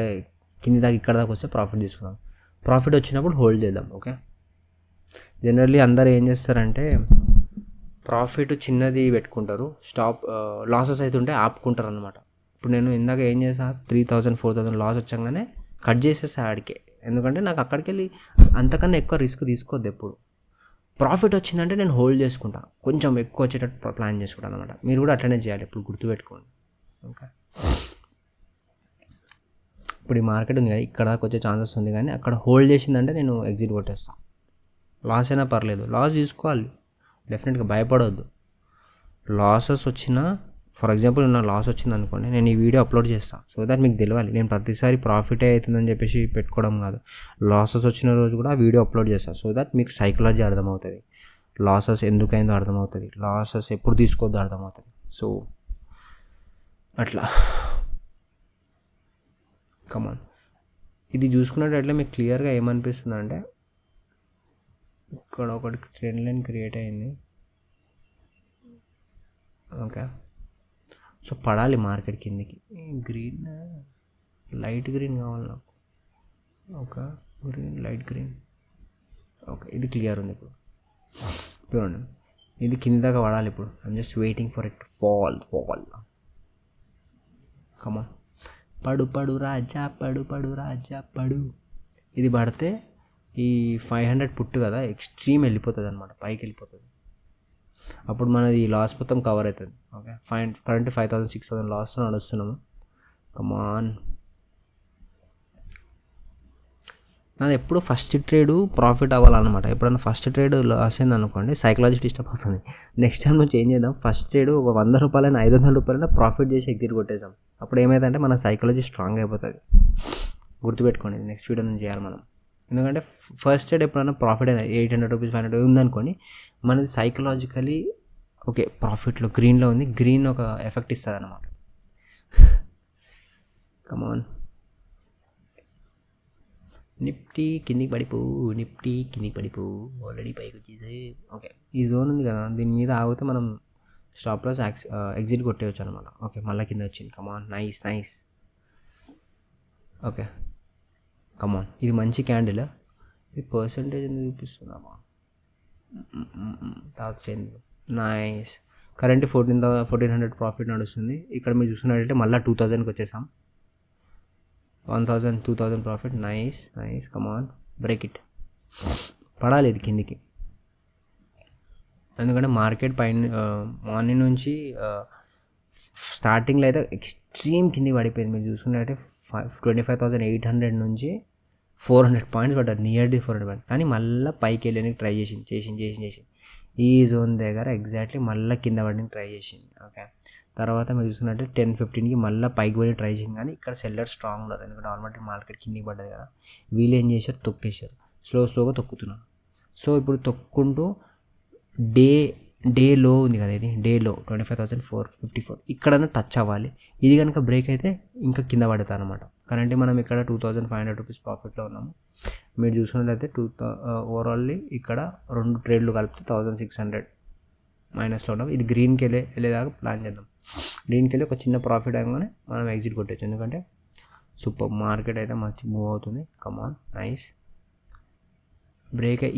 కింది దాకా ఇక్కడ దాకా వస్తే ప్రాఫిట్ తీసుకుందాం. ప్రాఫిట్ వచ్చినప్పుడు హోల్డ్ చేద్దాం. ఓకే, జనరల్లీ అందరు ఏం చేస్తారంటే ప్రాఫిట్ చిన్నది పెట్టుకుంటారు, స్టాప్ లాసెస్ అవుతుంటే ఆపుకుంటారు అనమాట. ఇప్పుడు నేను ఇందాక ఏం చేసా, 3000 4000 లాస్ వచ్చాగానే కట్ చేసేసా ఆడికే. ఎందుకంటే నాకు అక్కడికి వెళ్ళి అంతకన్నా ఎక్కువ రిస్క్ తీసుకోవద్దు. ఎప్పుడు ప్రాఫిట్ వచ్చిందంటే నేను హోల్డ్ చేసుకుంటా, కొంచెం ఎక్కువ వచ్చేటట్టు ప్లాన్ చేసుకుంటాను అనమాట. మీరు కూడా అట్లనే చేయాలి, ఎప్పుడు గుర్తుపెట్టుకోండి. ఓకే, ఇప్పుడు ఈ మార్కెట్ ఉంది కదా, ఇక్కడ దాకా వచ్చే ఛాన్సెస్ ఉంది, కానీ అక్కడ హోల్డ్ చేసిందంటే నేను ఎగ్జిట్ కొట్టేస్తాను. లాస్ అయినా పర్లేదు, లాస్ తీసుకోవాలి డెఫినెట్గా, భయపడవద్దు. లాసెస్ వచ్చినా, ఫర్ ఎగ్జాంపుల్ నా లాస్ వచ్చింది అనుకోండి, నేను ఈ వీడియో అప్లోడ్ చేస్తాను సో దట్ మీకు తెలియాలి. నేను ప్రతిసారి ప్రాఫిటే అవుతుందని చెప్పేసి పెట్టుకోవడం కాదు. లాసెస్ వచ్చిన రోజు కూడా వీడియో అప్లోడ్ చేస్తాను సో దట్ మీకు సైకాలజీ అర్థమవుతుంది, లాసెస్ ఎందుకైందో అర్థమవుతుంది, లాసెస్ ఎప్పుడు తీసుకోవద్దో అర్థమవుతుంది. సో అట్లా కమాన్, ఇది చూసుకున్నట్లయితే మీకు క్లియర్గా ఏమనిపిస్తుంది అంటే ఇక్కడ ఒకటి ట్రెండ్ లైన్ క్రియేట్ అయింది. ఓకే, సో పడాలి మార్కెట్ కిందికి. గ్రీన్, లైట్ గ్రీన్ కావాలి నాకు. Okay, green, light green. Okay, ఇది క్లియర్ ఉంది. ఇప్పుడు చూడండి, ఇది కింద దాకా పడాలి. ఇప్పుడు I'm just waiting for it fall. Come on, పడు రాజా, పడు రాజా, పడు. ఇది పడితే ఈ 500 పుట్టు కదా, ఎక్స్ట్రీమ్ వెళ్ళిపోతుంది అనమాట, పైకి వెళ్ళిపోతుంది. అప్పుడు మనది లాస్ మొత్తం కవర్ అవుతుంది. Okay, current 5000 6000 లాస్లో నడుస్తున్నాము. కమాన్, నాది ఎప్పుడు ఫస్ట్ ట్రేడ్ ప్రాఫిట్ అవ్వాలన్నమాట. ఎప్పుడైనా ఫస్ట్ ట్రేడ్ లాస్ అయింది అనుకోండి, సైకలాజీ డిస్టర్బ్ అవుతుంది. నెక్స్ట్ టైం నుంచి ఏం చేద్దాం, ఫస్ట్ ట్రేడ్ ఒక 100 రూపాయలైనా 500 రూపాయలైనా ప్రాఫిట్ చేసి ఎగ్జిట్ కొట్టేసాం. అప్పుడు ఏమైందంటే మన సైకాలజీ స్ట్రాంగ్ అయిపోతుంది. గుర్తుపెట్టుకోండి, నెక్స్ట్ వీడియో నుంచి చేయాలి మనం. ఎందుకంటే ఫస్ట్ ట్రేడ్ ఎప్పుడైనా ప్రాఫిట్ అయింది 800 రూపీస్ 500 ఉందనుకోండి, మనది సైకలాజికలీ ఓకే ప్రాఫిట్లో గ్రీన్లో ఉంది, గ్రీన్ ఒక ఎఫెక్ట్ ఇస్తుంది అన్నమాట. కమాన్, నిఫ్టీ కిందికి పడిపో, ఆల్రెడీ పైకి వచ్చేసి. ఓకే, ఈ జోన్ ఉంది కదా, దీని మీద ఆగితే మనం స్టాప్ లాస్ ఎగ్జిట్ కొట్టేయచ్చు అనమాట. ఓకే, మళ్ళీ కింద వచ్చింది. కమాన్, నైస్. ఓకే, కమాన్, ఇది మంచి క్యాండిల్. ఇది పర్సంటేజ్ ఎందుకు చూపిస్తున్నామా, తర్వాత చేయండి. నైస్. కరెంట్ 1400 ప్రాఫిట్ నడుస్తుంది. ఇక్కడ మీరు చూసుకున్నట్టయితే మళ్ళీ 2000కి వచ్చేసాం. 1000 2000 profit. Nice nice. Come on break it. పడాలి ఇది కిందికి, ఎందుకంటే మార్కెట్ పైన మార్నింగ్ నుంచి స్టార్టింగ్లో అయితే ఎక్స్ట్రీమ్ కిందికి పడిపోయింది. మీరు చూసుకున్నట్టయితే 25,800 నుంచి 400 పాయింట్స్ పడ్డారు, నియర్లీ 400 పాయింట్స్. కానీ మళ్ళీ పైకి వెళ్ళడానికి ట్రై చేసింది. ఈ జోన్ దగ్గర ఎగ్జాక్ట్లీ మళ్ళీ కింద పడడానికి ట్రై చేసింది. ఓకే, తర్వాత మీరు చూసుకున్నట్టు 10-15కి మళ్ళీ పైకి పోయి ట్రై చేసింది. కానీ ఇక్కడ సెల్లర్ స్ట్రాంగ్ ఉన్నారు, ఎందుకంటే ఆల్రెడీ మార్కెట్ కిందికి పడ్డది కదా. వీళ్ళు ఏం చేశారు, తొక్కేశారు, స్లోగా తొక్కుతున్నారు. సో ఇప్పుడు తొక్కుంటూ డే లో ఉంది కదా, ఇది డే లో 25,454 ఇక్కడన్నా టచ్ అవ్వాలి. ఇది కనుక బ్రేక్ అయితే ఇంకా కింద పడతా అనమాట. కరెంట్లీ మనం ఇక్కడ 2,500 రూపీస్ ప్రాఫిట్లో ఉన్నాము. మీరు చూసుకున్నట్లయితే ఓవరాల్లీ ఇక్కడ 2 ట్రేడ్లు కలిపితే 1,600 మైనస్లో ఉన్నాం. ఇది గ్రీన్కి వెళ్ళేదాకా ప్లాన్ చేద్దాం. గ్రీన్కి వెళ్ళి ఒక చిన్న ప్రాఫిట్ అవ్వగానే మనం ఎగ్జిట్ కొట్టచ్చు, ఎందుకంటే సూపర్ మార్కెట్ అయితే మంచి మూవ్ అవుతుంది. కమాన్ నైస్.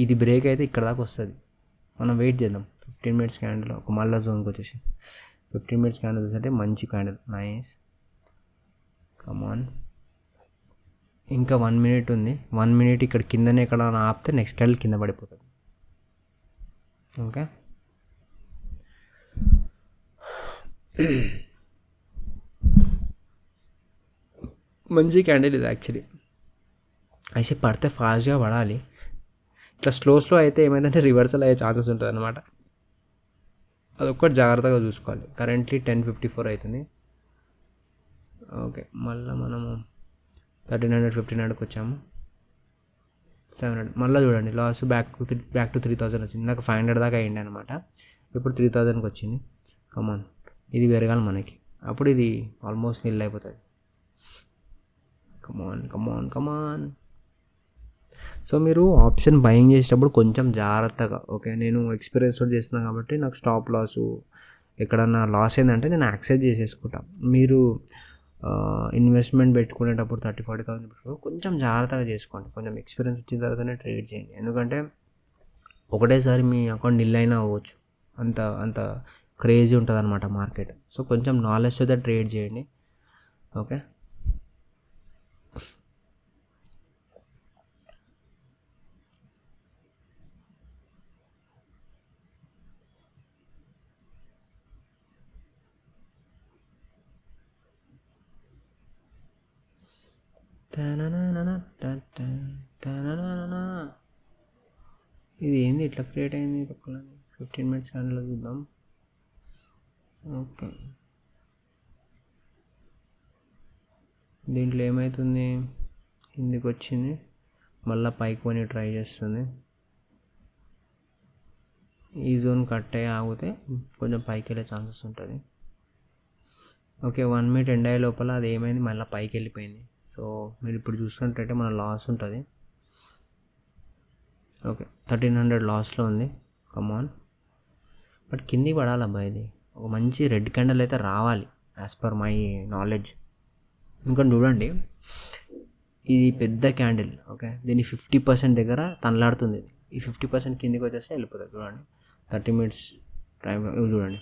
ఇది బ్రేక్ అయితే ఇక్కడ దాకా వస్తుంది, మనం వెయిట్ చేద్దాం. 15 మినిట్స్ క్యాండిల్ ఒక మళ్ళా జోన్కి వచ్చేసి 15 మినిట్స్ క్యాండిల్ చూసంటే మంచి క్యాండిల్. నైస్. కమాన్, ఇంకా 1 మినిట్ ఉంది. 1 మినిట్ ఇక్కడ కిందనే ఎక్కడ ఆపితే నెక్స్ట్ క్యాండిల్ కింద పడిపోతుంది. ఓకే, మంచి క్యాండిల్ ఇది యాక్చువల్లీ. అయితే పడితే ఫాస్ట్గా పడాలి. ఇట్లా స్లో అయితే ఏమైందంటే రివర్సల్ అయ్యే ఛాన్సెస్ ఉంటుంది అనమాట. అదొక్కటి జాగ్రత్తగా చూసుకోవాలి. కరెంట్లీ 10:54 అవుతుంది. ఓకే, మళ్ళీ మనము 1,300 1,500కి వచ్చాము. 700 మళ్ళీ చూడండి లాస్ బ్యాక్ టు 3,000 వచ్చింది. నాకు 500 దాకా అయ్యింది అనమాట. ఇప్పుడు 3,000కి వచ్చింది. కమాన్, ఇది పెరగాలి మనకి, అప్పుడు ఇది ఆల్మోస్ట్ నిల్ అయిపోతుంది. కమాన్. సో మీరు ఆప్షన్ బయింగ్ చేసేటప్పుడు కొంచెం జాగ్రత్తగా, ఓకే, నేను ఎక్స్పీరియన్స్ చేస్తున్నాను కాబట్టి నాకు స్టాప్ లాసు ఎక్కడన్నా లాస్ అయిందంటే నేను యాక్సెప్ట్ చేసేసుకుంటా. మీరు ఇన్వెస్ట్మెంట్ పెట్టుకునేటప్పుడు 30,000-40,000 పెట్టుకుని కొంచెం జాగ్రత్తగా చేసుకోండి. కొంచెం ఎక్స్పీరియన్స్ వచ్చిన తర్వాతనే ట్రేడ్ చేయండి, ఎందుకంటే ఒకటేసారి మీ అకౌంట్ నిల్ అయినా అవ్వచ్చు. అంత క్రేజీ ఉంటుంది అనమాట మార్కెట్. సో కొంచెం నాలెడ్జ్తో ట్రేడ్ చేయండి. ఓకే, ఇది ఏంది ఇట్లా క్రియేట్ అయింది? 15 మినిట్స్ క్యాండిల్ చూద్దాం. ఓకే, దీంట్లో ఏమవుతుంది, కిందికి వచ్చింది, మళ్ళీ పైకి కొని ట్రై చేస్తుంది. ఈ జోన్ కట్ అయ్యి ఆగితే కొంచెం పైకి వెళ్ళే ఛాన్సెస్ ఉంటుంది. ఓకే, 1 మినిట్ ఎండ్ అయ్యే లోపల అది ఏమైంది, మళ్ళీ పైకి వెళ్ళిపోయింది. సో మీరు ఇప్పుడు చూసినట్టయితే మన లాస్ ఉంటుంది. ఓకే, 1,300 లాస్లో ఉంది. కమాన్, బట్ కింది పడాలబ్బా. ఇది ఒక మంచి రెడ్ క్యాండిల్ అయితే రావాలి యాజ్ పర్ మై నాలెడ్జ్. ఇంకా చూడండి, ఇది పెద్ద క్యాండిల్. ఓకే, దీన్ని 50% దగ్గర తనలాడుతుంది. ఈ 50% కిందికి వచ్చేస్తే వెళ్ళిపోతుంది. చూడండి 30 మినిట్స్ టైం చూడండి,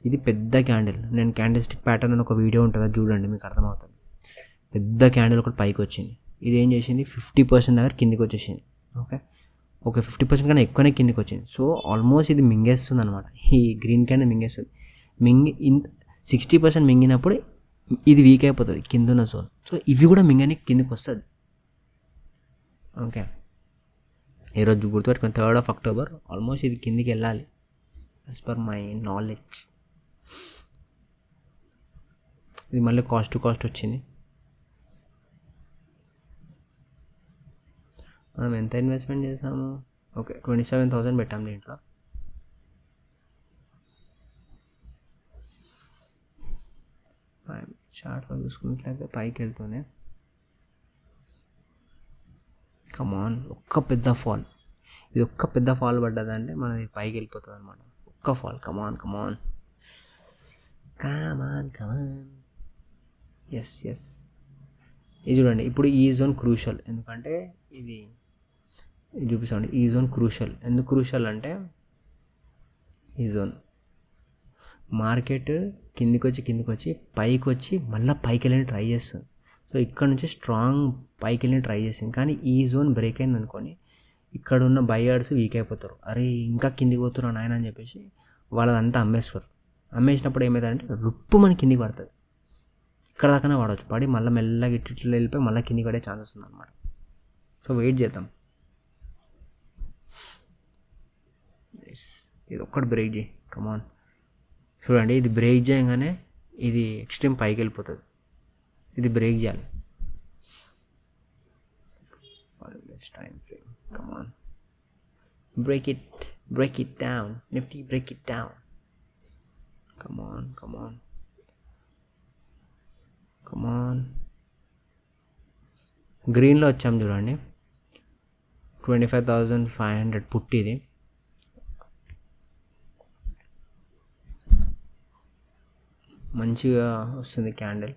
ఇది పెద్ద క్యాండిల్. నేను క్యాండిల్ స్టిక్ ప్యాటర్న్ అని ఒక వీడియో ఉంటుంది, చూడండి, మీకు అర్థమవుతుంది. పెద్ద క్యాండిల్ ఒకటి పైకి వచ్చింది, ఇది ఏం చేసింది, 50% దగ్గర కిందికి వచ్చేసింది. ఓకే, 50% కన్నా ఎక్కువనే కిందికి వచ్చింది. సో ఆల్మోస్ట్ ఇది మింగేస్తుంది అనమాట. ఈ గ్రీన్ క్యాండిల్ మింగేస్తుంది. 60% మింగినప్పుడు ఇది వీక్ అయిపోతుంది కింద ఉన్న జోన్. సో ఇవి కూడా మింగని కిందికి వస్తుంది. ఓకే, ఈరోజు గుర్తుపెట్టుకుని 3rd of October ఆల్మోస్ట్ ఇది కిందికి వెళ్ళాలి యాజ్ పర్ మై నాలెడ్జ్. ఇది మళ్ళీ కాస్ట్ టు కాస్ట్ వచ్చింది. మనం ఎంత ఇన్వెస్ట్మెంట్ చేసాము, ఓకే 27,000 పెట్టాము దీంట్లో. చార్ట్లో చూసుకున్నట్లయితే పైకి వెళ్తుంది. కమాన్, ఒక్క పెద్ద ఫాల్, ఇది ఒక్క పెద్ద ఫాల్ పడ్డదంటే మనది పైకి వెళ్ళిపోతుంది అనమాట. ఒక్క ఫాల్. కమాన్. ఎస్ ఇది చూడండి. ఇప్పుడు ఈ జోన్ క్రూషల్, ఎందుకంటే ఇది చూపిస్తామండి. ఈ జోన్ క్రూషల్. ఎందుకు క్రూషల్ అంటే ఈ జోన్ మార్కెట్ కిందికి వచ్చి పైకి వచ్చి మళ్ళీ పైకి వెళ్ళి ట్రై చేస్తుంది. సో ఇక్కడ నుంచి స్ట్రాంగ్ పైకి వెళ్ళి ట్రై చేసింది, కానీ ఈ జోన్ బ్రేక్ అయింది అనుకోని ఇక్కడ ఉన్న బయర్స్ వీక్ అయిపోతారు. అరే ఇంకా కిందికి పోతున్నారు నాయన అని చెప్పేసి వాళ్ళదంతా అమ్మేస్తారు. అమ్మేసినప్పుడు ఏమవుతుందంటే రుప్పు మన కిందికి పడుతుంది. ఇక్కడ దాకానే వాడవచ్చు, పడి మళ్ళీ మెల్లగా ఇట్లా వెళ్ళిపోయి మళ్ళీ కిందికి పడే ఛాన్సెస్ ఉందన్నమాట. సో వెయిట్ చేద్దాం. ఇది ఒక్కటి బ్రేక్ చేయి, కమాన్. చూడండి ఇది బ్రేక్ చేయగానే ఇది ఎక్స్ట్రీమ్ పైకి వెళ్ళిపోతుంది. ఇది బ్రేక్ చేయాలి. Time frame, come on, break it down, Nifty break it down, come on. గ్రీన్లో వచ్చాం చూడండి, 25,500 పుట్టిది. మంచిగా వస్తుంది క్యాండిల్.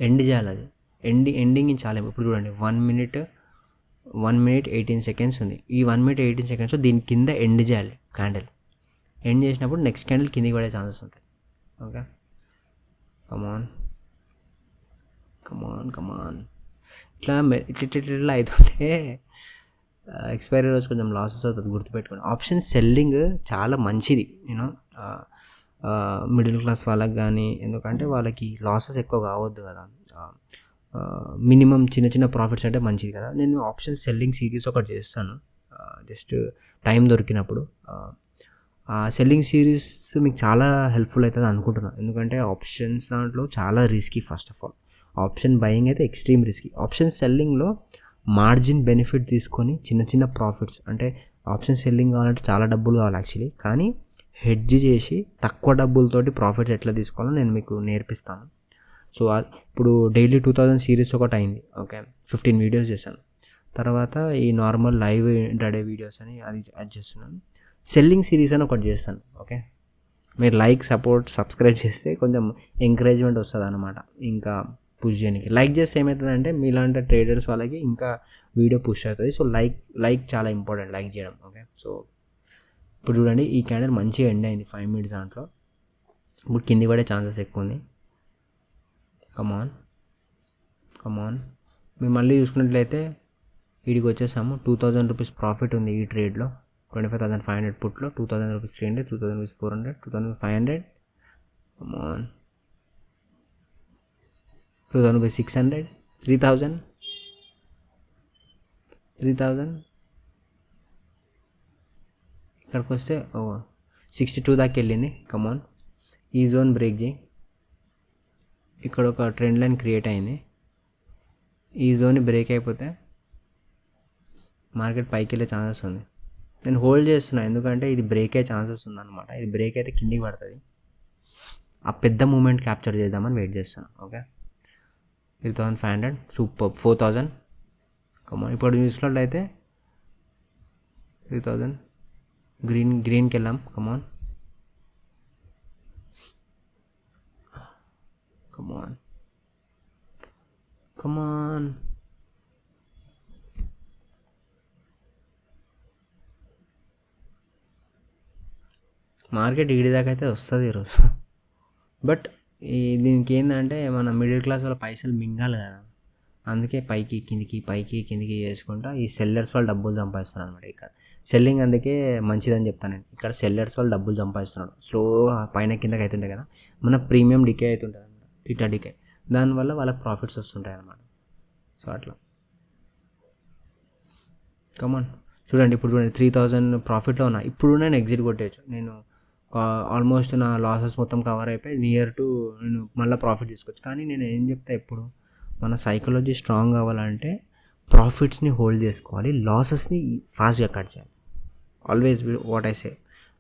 ఎండ్ చేయాలి, అది ఎండింగ్ చాలా. ఇప్పుడు చూడండి 1 minute 18 seconds ఉంది. ఈ 1 minute 18 seconds దీని కింద ఎండ్ చేయాలి క్యాండిల్. ఎండ్ చేసినప్పుడు నెక్స్ట్ క్యాండిల్ కిందికి పడే ఛాన్సెస్ ఉంటాయి. ఓకే, కమాన్. ఇట్లా అవుతుంటే ఎక్స్పైరీ రోజు కొంచెం లాసెస్ అవుతుంది, గుర్తుపెట్టుకోండి. ఆప్షన్ సెల్లింగ్ చాలా మంచిది, యూనో మిడిల్ క్లాస్ వాళ్ళకి కానీ, ఎందుకంటే వాళ్ళకి లాసెస్ ఎక్కువ కావద్దు కదా, మినిమం చిన్న ప్రాఫిట్స్ అంటే మంచిది కదా. నేను ఆప్షన్ సెల్లింగ్ సిరీస్ ఒకటి చేస్తాను, జస్ట్ టైం దొరికినప్పుడు. ఆ సెల్లింగ్ సిరీస్ మీకు చాలా హెల్ప్ఫుల్ అవుతుంది అనుకుంటున్నాను, ఎందుకంటే ఆప్షన్స్ దాంట్లో చాలా risky. First of all option buying అయితే ఎక్స్ట్రీమ్ రిస్కీ. ఆప్షన్ సెల్లింగ్లో మార్జిన్ బెనిఫిట్ తీసుకొని చిన్న ప్రాఫిట్స్, అంటే ఆప్షన్ సెల్లింగ్ కావాలంటే చాలా డబ్బులు కావాలి యాక్చువల్లీ, కానీ హెడ్జ్ చేసి తక్కువ డబ్బులతోటి ప్రాఫిట్స్ ఎట్లా తీసుకోవాలో నేను మీకు నేర్పిస్తాను. సో ఇప్పుడు డైలీ 2000 సిరీస్ ఒకటి అయింది. ఓకే, 15 వీడియోస్ చేశాను. తర్వాత ఈ నార్మల్ లైవ్ ఇంట్రాడే వీడియోస్ అని అది యాడ్ చేస్తున్నాను. సెల్లింగ్ సిరీస్ అని ఒకటి చేస్తాను. ఓకే, మీరు సబ్స్క్రైబ్ చేస్తే కొంచెం ఎంకరేజ్మెంట్ వస్తుంది అన్నమాట, ఇంకా పుష్ చేయడానికి. లైక్ చేస్తే ఏమవుతుందంటే మీలాంటి ట్రేడర్స్ వాళ్ళకి ఇంకా వీడియో పుష్ అవుతుంది. సో లైక్ చాలా ఇంపార్టెంట్, లైక్ చేయడం. ఓకే, సో ఇప్పుడు చూడండి ఈ క్యాండిల్ మంచిగా ఎండ్ అయింది 5 minutes దాంట్లో. ఇప్పుడు కింది పడే ఛాన్సెస్ ఎక్కువ ఉంది. కమాన్. మేము మళ్ళీ చూసుకున్నట్లయితే వీడికి వచ్చేసాము. 2,000 రూపీస్ ప్రాఫిట్ ఉంది ఈ ట్రేడ్లో. 25,500 పుట్లో 2,000 రూపీస్ 300, 2,000 రూపీస్ 400, 2,500, కమాన్, 2,000 రూపీస్ 600, 3,000, ఇక్కడికి వస్తే 62 దాకా వెళ్ళింది. కమాన్, ఈ జోన్ బ్రేక్ చేయి. ఇక్కడ ఒక ట్రెండ్ లైన్ క్రియేట్ అయింది. ఈ జోన్ బ్రేక్ అయిపోతే మార్కెట్ పైకి వెళ్ళే ఛాన్సెస్ ఉంది. నేను హోల్డ్ చేస్తున్నాను ఎందుకంటే ఇది బ్రేక్ అయ్యే ఛాన్సెస్ ఉందన్నమాట. ఇది బ్రేక్ అయితే కిందికి పడుతుంది. ఆ పెద్ద మూమెంట్ క్యాప్చర్ చేద్దామని వెయిట్ చేస్తాను. Okay, 3,500, super. 4,000, కమాన్. ఇప్పుడు చూసినట్లయితే 3,000 గ్రీన్కి వెళ్ళాం. కమాన్, మార్కెట్ ఈడిదాకా అయితే వస్తుంది ఈరోజు. బట్ దీనికి ఏంటంటే మన మిడిల్ క్లాస్ వాళ్ళ పైసలు మింగాలి కదా, అందుకే పైకి కిందికి చేసుకుంటా ఈ సెల్లర్స్ వాళ్ళు డబ్బులు సంపాదిస్తున్నారు అనమాట. ఇక్కడ సెల్లింగ్ అందుకే మంచిదని చెప్తాను నేను. ఇక్కడ సెల్లర్స్ వాళ్ళు డబ్బులు సంపాదిస్తున్నాడు. స్లోగా పైన కిందకి అవుతుంటాయి కదా, మన ప్రీమియం డికే అవుతుంటుంది అనమాట, థీటా డికే. దానివల్ల వాళ్ళకి ప్రాఫిట్స్ వస్తుంటాయి అన్నమాట. సో అట్లా. కమాన్, చూడండి ఇప్పుడు చూడండి 3,000 ప్రాఫిట్లో ఉన్నా. ఇప్పుడు నేను ఎగ్జిట్ కొట్టేయచ్చు. నేను ఆల్మోస్ట్ నా లాసెస్ మొత్తం కవర్ అయిపోయి నియర్ టు నేను మళ్ళీ ప్రాఫిట్ తీసుకోవచ్చు. కానీ నేను ఏం చెప్తా, ఎప్పుడు మన సైకాలజీ స్ట్రాంగ్ అవ్వాలంటే ప్రాఫిట్స్ని హోల్డ్ చేసుకోవాలి, లాసెస్ని ఫాస్ట్గా కట్ చేయాలి. ఆల్వేస్ వాట్ ఐ సే,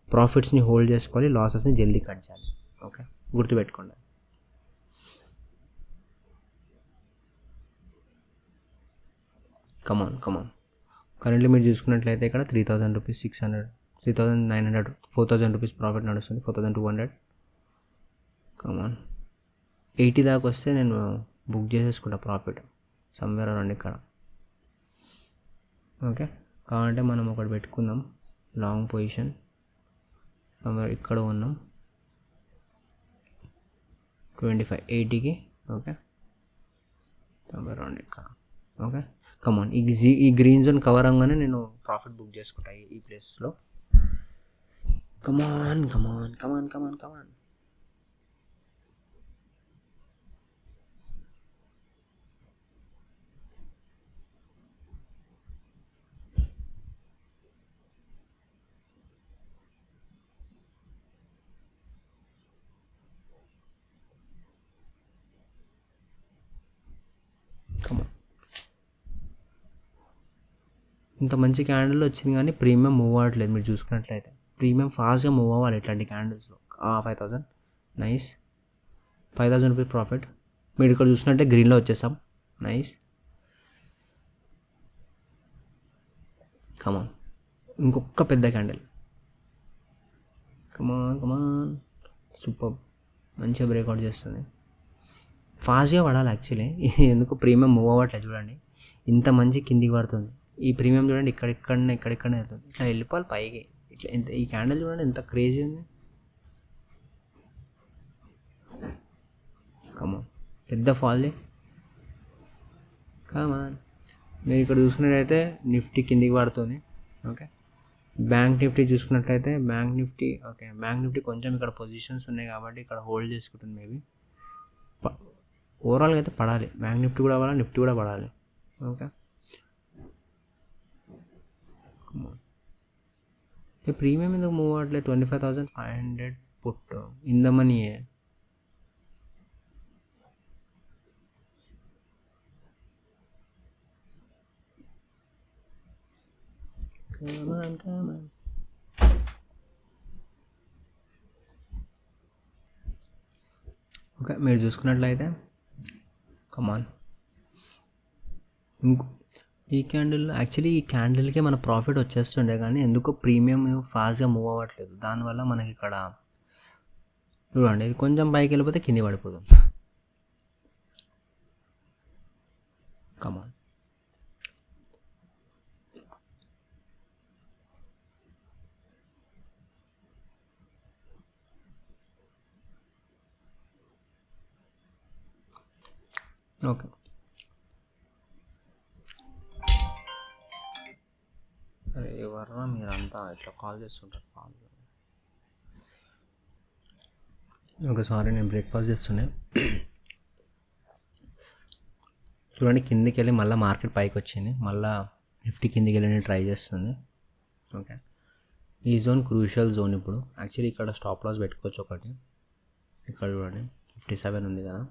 ప్రాఫిట్స్ని హోల్డ్ చేసుకోవాలి, లాసెస్ని జల్దీ కట్ చేయాలి. ఓకే, గుర్తుపెట్టుకోండి. కమాన్. కరెంట్లీ మీరు చూసుకున్నట్లయితే ఇక్కడ 3,000 రూపీస్ 600, 3,900, 4,000 రూపీస్ ప్రాఫిట్ నడుస్తుంది. 4,200. కమాన్, 80 దాకా వస్తే నేను బుక్ చేసేసుకుంటా ప్రాఫిట్ సమ్వేర్ అరౌండ్ ఇక్కడ. ఓకే, కావాలంటే మనం ఒకటి పెట్టుకుందాం లాంగ్ పొజిషన్. సమ్వేర్ ఇక్కడ ఉన్నాం 25 80కి ఓకే సమ్వేర్ అరౌండ్ ఇక్కడ ఓకే కమాన్ ఈ గ్రీన్ జోన్ కవర్ అవ్వగానే నేను ప్రాఫిట్ బుక్ చేసుకుంటా ఈ ప్లేస్లో కమాన్ కమాన్ కమాన్ కమాన్ కమాన్ కమాన్ ఇంత మంచి క్యాండిల్ వచ్చింది కానీ ప్రీమియం మూవ్ అవ్వట్లేదు. మీరు చూసుకున్నట్లయితే ప్రీమియం ఫాస్ట్గా మూవ్ అవ్వాలి ఇట్లాంటి క్యాండిల్స్లో. 5000 నైస్, 5000 రూపీస్ ప్రాఫిట్. మీరు ఇక్కడ చూసినట్టే గ్రీన్లో వచ్చేసాం. నైస్, కమాన్ ఇంకొక పెద్ద క్యాండిల్, కమాన్ కమాన్, సూపర్, మంచిగా బ్రేక్అవుట్ చేస్తుంది. ఫాస్ట్గా పడాలి యాక్చువల్లీ, ఎందుకు ప్రీమియం మూవ్ అవ్వట్లేదు చూడండి, ఇంత మంచి కిందికి పడుతుంది. ఈ ప్రీమియం చూడండి ఇక్కడిక్కడనే వెళ్తుంది, ఇట్లా వెళ్ళిపోవాలి పైకి. ఇట్లా ఎంత ఈ క్యాండిల్ చూడండి ఎంత క్రేజీ ఉంది. కమాన్ పెద్ద ఫాల్, కమాన్. మీరు ఇక్కడ చూసుకున్నట్టయితే నిఫ్టీ కిందికి పడుతుంది. ఓకే, బ్యాంక్ నిఫ్టీ చూసుకున్నట్లయితే bank Nifty okay, bank Nifty కొంచెం ఇక్కడ పొజిషన్స్ ఉన్నాయి కాబట్టి ఇక్కడ హోల్డ్ చేసుకుంటుంది. మేబీ ఓవరాల్గా అయితే పడాలి, బ్యాంక్ నిఫ్టీ కూడా పడాలి, నిఫ్టీ కూడా పడాలి. ఓకే, ఈ ప్రీమియం ఎందుకు మూవ్ అవ్వట్లేదు? 25,500 put in the money. Okay, మీరు చూసుకున్నట్లయితే కమాన్ ఇంకో ఈ క్యాండిల్, యాక్చువల్లీ ఈ క్యాండిల్కే మన ప్రాఫిట్ వచ్చేస్తుండే కానీ ఎందుకో ప్రీమియం ఫాస్ట్గా మూవ్ అవ్వట్లేదు. దానివల్ల మనకి ఇక్కడ చూడండి ఇది కొంచెం పైకి వెళ్ళిపోతే కింది పడిపోతుంది. కమాన్, ఓకే. అరే ఎవర్రా మీరంతా ఇట్లా కాల్ చేస్తుంటారు? ఓకే, సారీ, నేను బ్రేక్ఫాస్ట్ చేస్తుండే. చూడండి కిందికి వెళ్ళి మళ్ళీ మార్కెట్ పైకి వచ్చింది, మళ్ళీ నిఫ్టీ కిందికి వెళ్ళి ట్రై చేస్తుంది. ఓకే, ఈ జోన్ క్రూషియల్ జోన్. ఇప్పుడు యాక్చువల్లీ ఇక్కడ స్టాప్ లాస్ పెట్టుకోవచ్చు ఒకటి. ఇక్కడ చూడండి 57 ఉంది కదా,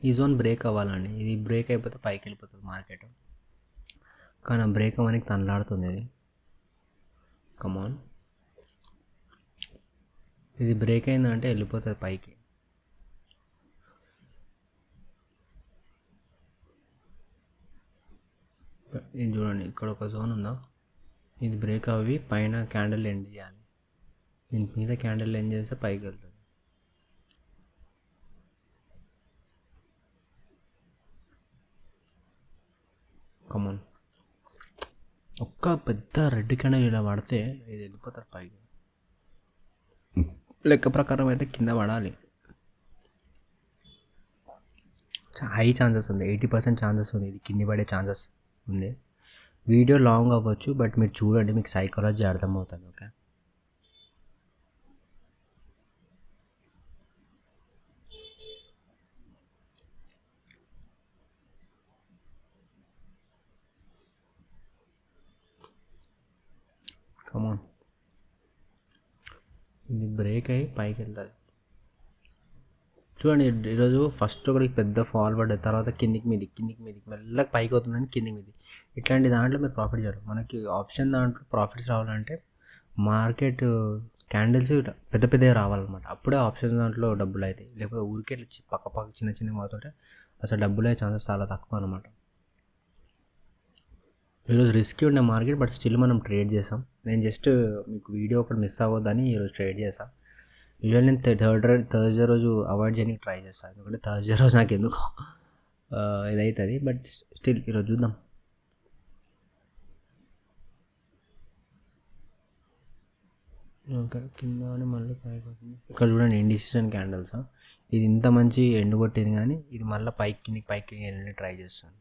ఈ జోన్ బ్రేక్ అవ్వాలండి. ఇది బ్రేక్ అయిపోతే పైకి వెళ్ళిపోతుంది మార్కెట్, కానీ బ్రేక్ అవ్వడానికి తనలాడుతుంది ఇది. కమాన్, ఇది బ్రేక్ అయిందంటే వెళ్ళిపోతుంది పైకి. ఇది చూడండి ఇక్కడ ఒక జోన్ ఉందా, ఇది బ్రేక్ అవ్వి పైన క్యాండిల్ ఎండ్ చేయాలి. దీని మీద క్యాండిల్ ఎండ్ చేస్తే పైకి వెళ్తుంది. కమాన్, ఒక్క పెద్ద రెడ్ క్యాండిల్ ఇలా పడితే ఇది వెళ్ళిపోతారు పైకి. లెక్క ప్రకారం అయితే కింద పడాలి. హై ఛాన్సెస్ ఉంది, 80% ఛాన్సెస్ ఉంది ఇది కింద పడే ఛాన్సెస్ ఉంది. వీడియో లాంగ్ అవ్వచ్చు, బట్ మీరు చూడండి, మీకు సైకాలజీ అర్థమవుతుంది. ఓకే, కమాన్, ఇది బ్రేక్ అయ్యి పైకి వెళ్తుంది. చూడండి ఈరోజు ఫస్ట్ ఒకటి పెద్ద ఫాల్ పడ్డది, తర్వాత కిందికి మీదికి మెల్లగా పైకి అవుతుందని కిందికి మీది. ఇట్లాంటి దాంట్లో మీరు ప్రాఫిట్ చేయరు. మనకి ఆప్షన్ దాంట్లో ప్రాఫిట్స్ రావాలంటే మార్కెట్ క్యాండిల్స్ పెద్ద పెద్దగా రావాలన్నమాట, అప్పుడే ఆప్షన్ దాంట్లో డబ్బులు అవుతాయి. లేకపోతే ఊరికే పక్క చిన్న చిన్నవి అవుతుంటే అసలు డబ్బులు అయ్యే ఛాన్సెస్ చాలా తక్కువ అనమాట. ఈరోజు రిస్కీ ఉండే మార్కెట్, బట్ స్టిల్ మనం ట్రేడ్ చేసాం. నేను జస్ట్ మీకు వీడియో ఒకటి మిస్ అవ్వద్దని ఈరోజు ట్రేడ్ చేసాను. యూజువల్ నేను థర్స్డే రోజు అవాయిడ్ చేయడానికి ట్రై చేస్తాను, ఎందుకంటే థర్స్డే రోజు నాకు ఎందుకు ఇదవుతుంది. బట్ స్టిల్ ఈరోజు చూద్దాం. ఓకే, కింద మళ్ళీ పైకి అవుతుంది. ఇక్కడ చూడండి ఇండిసిషన్ క్యాండిల్స్. ఇది ఇంత మంచి ఎండు కొట్టింది కానీ ఇది మళ్ళీ పైకి వెళ్ళి ట్రై చేస్తాను.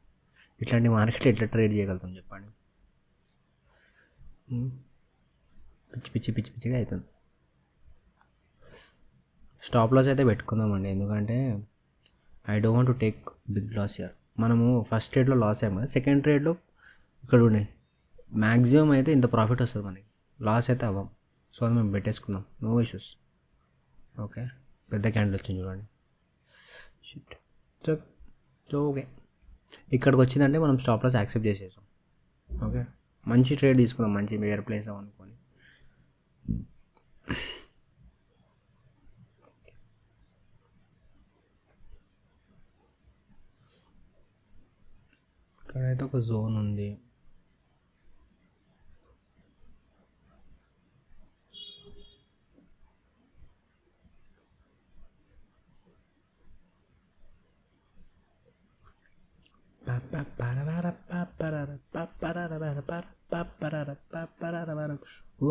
ఇట్లాంటి మార్కెట్ ఎట్లా ట్రేడ్ చేయగలుగుతాం చెప్పండి. పిచ్చిగా అవుతుంది. స్టాప్ లాస్ అయితే పెట్టుకుందామండి, ఎందుకంటే I don't want to take big loss here. మనము ఫస్ట్ ట్రేడ్లో లాస్ అయ్యాము కదా, సెకండ్ ట్రేడ్లో ఇక్కడ ఉండే మ్యాక్సిమం అయితే ఇంత ప్రాఫిట్ వస్తుంది మనకి, లాస్ అయితే అవ్వం. సో అది మేము పెట్టేసుకుందాం, నో ఇష్యూస్. ఓకే, పెద్ద క్యాండిల్ వచ్చింది చూడండి. షిట్. సో ఓకే, ఇక్కడికి వచ్చిందంటే మనం స్టాప్ లాస్ యాక్సెప్ట్ చేసేసాం. ఓకే, మంచి ట్రేడ్ తీసుకుందాం, మంచి వేరే ప్లేస్ అనుకొని. ఇక్కడైతే ఒక జోన్ ఉంది.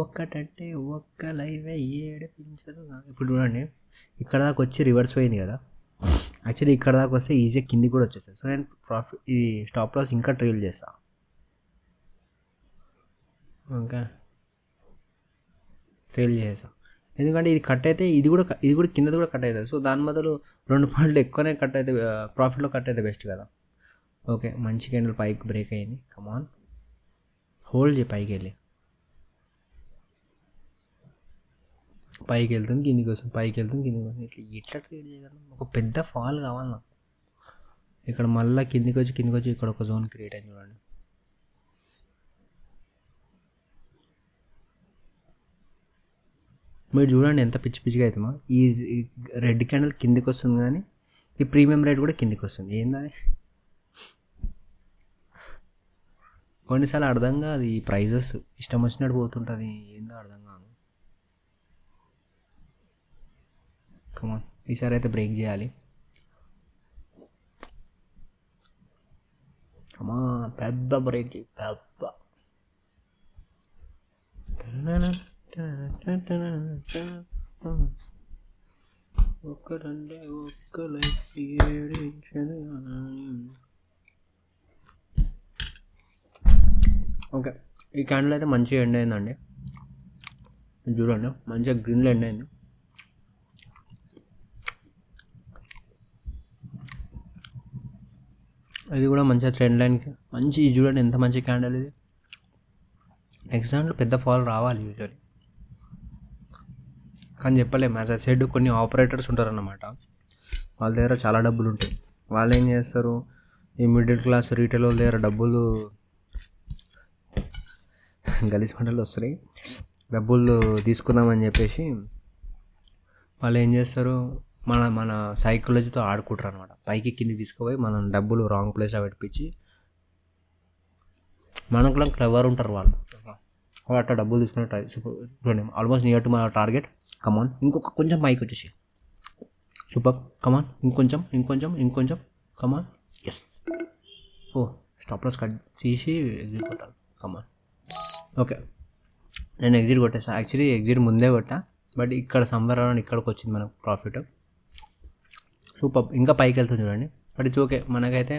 ఒక్కటంటే ఒక్క లైవ్ ఏడిపించదు. ఇప్పుడు చూడండి, ఇక్కడ దాకా వచ్చి రివర్స్ పోయింది కదా. యాక్చువల్లీ ఇక్కడ దాకా వస్తే ఈజీగా కిందికి కూడా వచ్చేస్తుంది. సో నేను ప్రాఫిట్ ఈ స్టాప్ లాస్ ఇంకా ట్రైల్ చేస్తా. ఓకే, ట్రైల్ చేసా, ఎందుకంటే ఇది కట్ అయితే ఇది కూడా కిందది కూడా కట్ అవుతుంది. సో దాని బదులు 2 పాయింట్లు ఎక్కువనే కట్ అయితే ప్రాఫిట్లో కట్ అయితే బెస్ట్ కదా. ఓకే, మంచి క్యాండిల్ పైకి బ్రేక్ అయింది. కమాన్, హోల్డ్ చేయి, పైకి వెళ్ళి పైకి వెళ్తుంది కిందికి వస్తుంది, పైకి వెళ్తుంది కిందికి వస్తుంది. ఎట్లా ట్రేడ్ చేయగలం? ఒక పెద్ద ఫాల్ కావాలి నాకు. ఇక్కడ మళ్ళీ కిందికి వచ్చి ఇక్కడ ఒక జోన్ క్రియేట్ అయింది చూడండి. మీరు చూడండి ఎంత పిచ్చిగా అవుతుందో. ఈ రెడ్ క్యాండిల్ కిందికి వస్తుంది కానీ ఈ ప్రీమియం రేట్ కూడా కిందికి వస్తుంది. ఏందని కొన్నిసార్లు అర్థం కాదు, ఈ ప్రైజెస్ ఇష్టం వచ్చినట్టు పోతుంటుంది, ఏందో అర్థం కాదు. కమాన్, ఈసారి అయితే బ్రేక్ చేయాలి. కమాన్, పెద్ద బ్రేక్ చేయి, పెద్ద. ఒక్కరంటే ఒక్క లైఫ్ ఏడించదు. ఓకే, ఈ క్యాండిల్ అయితే మంచిగా ఎండ్ అయిందండి. చూడండి, మంచిగా గ్రీన్లో ఎండ్ అయింది. ఇది కూడా మంచిగా ట్రెండ్ లైన్కి మంచి, చూడండి ఎంత మంచి క్యాండిల్ ఇది. నెక్స్ట్ దాంట్లో పెద్ద ఫాల్ రావాలి యూజువల్లీ, కానీ చెప్పలేము. యాజ్ అ సైడ్ కొన్ని ఆపరేటర్స్ ఉంటారన్నమాట, వాళ్ళ దగ్గర చాలా డబ్బులు ఉంటాయి. వాళ్ళు ఏం చేస్తారు, ఈ మిడిల్ క్లాస్ రీటైల్ వాళ్ళ దగ్గర డబ్బులు గలీజ్ పంటలు వస్తున్నాయి, డబ్బులు తీసుకుందామని చెప్పేసి వాళ్ళు ఏం చేస్తారు, మన సైకాలజీతో ఆడుకుంటారు అనమాట. పైకి కిందికి తీసుకుపోయి మనం డబ్బులు రాంగ్ ప్లేస్లో పెట్టించి, మనకులా క్లెవర్ ఉంటారు వాళ్ళు. అట్లా డబ్బులు తీసుకునే ట్రై చూడండి, ఆల్మోస్ట్ నియర్ టు మన టార్గెట్. కమాన్, ఇంకొక కొంచెం పైకి వచ్చేసి, సూపర్. కమాన్, ఇంకొంచెం కమాన్. ఎస్, ఓ స్టాప్ లాస్ కట్ తీసి ఎగ్జిట్ కొట్టాలి. కమాన్. ఓకే, నేను ఎగ్జిట్ కొట్టేసాను. యాక్చువల్లీ ఎగ్జిట్ ముందే కొట్టా, బట్ ఇక్కడ సమ్వేర్ అరౌండ్ ఇక్కడికి వచ్చింది మనకు ప్రాఫిట్. సూపర్, ఇంకా పైకి వెళ్తుంది చూడండి. బట్ ఇట్స్ ఓకే, మనకైతే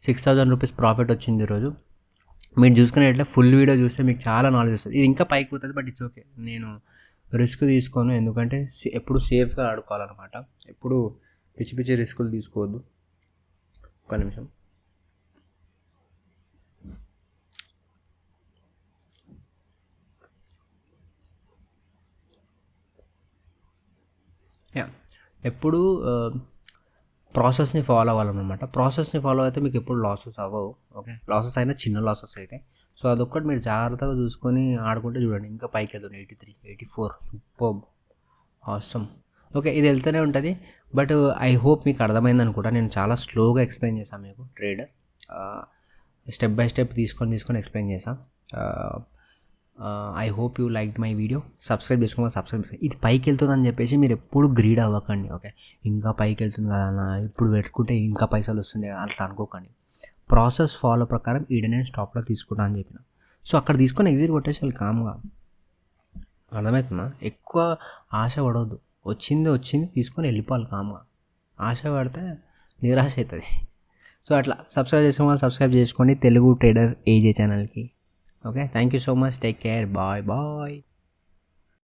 6,000 రూపీస్ ప్రాఫిట్ వచ్చింది ఈరోజు. మీరు చూసుకునేట్లే ఫుల్ వీడియో చూస్తే మీకు చాలా నాలెడ్జ్ వస్తుంది. ఇది ఇంకా పైకి పోతుంది, బట్ ఇట్స్ ఓకే. నేను రిస్క్ తీసుకోను, ఎందుకంటే ఎప్పుడు సేఫ్గా ఆడుకోవాలన్నమాట. ఎప్పుడు పిచ్చి రిస్కులు తీసుకోవద్దు. ఒక నిమిషం. ఎప్పుడు ప్రాసెస్ని ఫాలో అవ్వాలన్నమాట. ప్రాసెస్ని ఫాలో అయితే మీకు ఎప్పుడు లాసెస్ అవ్వవు. ఓకే, లాసెస్ అయినా చిన్న లాసెస్ అయితే. సో అదొక్కటి మీరు జాగ్రత్తగా చూసుకొని ఆడుకుంటే చూడండి, ఇంకా పైకి వెళ్తుంది. 83, 84, సూపర్, ఆసమ్. ఓకే, ఇది వెళ్తూనే ఉంటుంది. బట్ ఐ హోప్ మీకు అర్థమైంది అనుకుంటా. నేను చాలా స్లోగా ఎక్స్ప్లెయిన్ చేశాను మీకు ట్రేడ్, స్టెప్ బై స్టెప్ తీసుకొని ఎక్స్ప్లెయిన్ చేశాను. I I hope you like my video. Subscribe subscribe ఇది పైకి వెళ్తుందని చెప్పేసి మీరు ఎప్పుడు గ్రీడ్ అవ్వకండి. ఓకే, ఇంకా పైకి వెళ్తుంది కదా అన్న, ఇప్పుడు పెట్టుకుంటే ఇంకా పైసలు వస్తుండే అట్లా అనుకోకండి. ప్రాసెస్ ఫాలో ప్రకారం ఈడ నేను స్టాప్లో తీసుకుంటా అని చెప్పిన. సో అక్కడ తీసుకొని ఎగ్జిట్ కొట్టేసి వాళ్ళు కామ్గా. అర్థమవుతుందా? ఎక్కువ ఆశ పడవద్దు. వచ్చింది తీసుకొని వెళ్ళిపోవాలి కామ్గా. ఆశ పడితే నిరాశ అవుతుంది. సో అట్లా సబ్స్క్రైబ్ చేసుకున్న వాళ్ళు సబ్స్క్రైబ్ చేసుకోండి తెలుగు ట్రేడర్ ఏజే ఛానల్కి. Okay, thank you so much. Take care. Bye bye.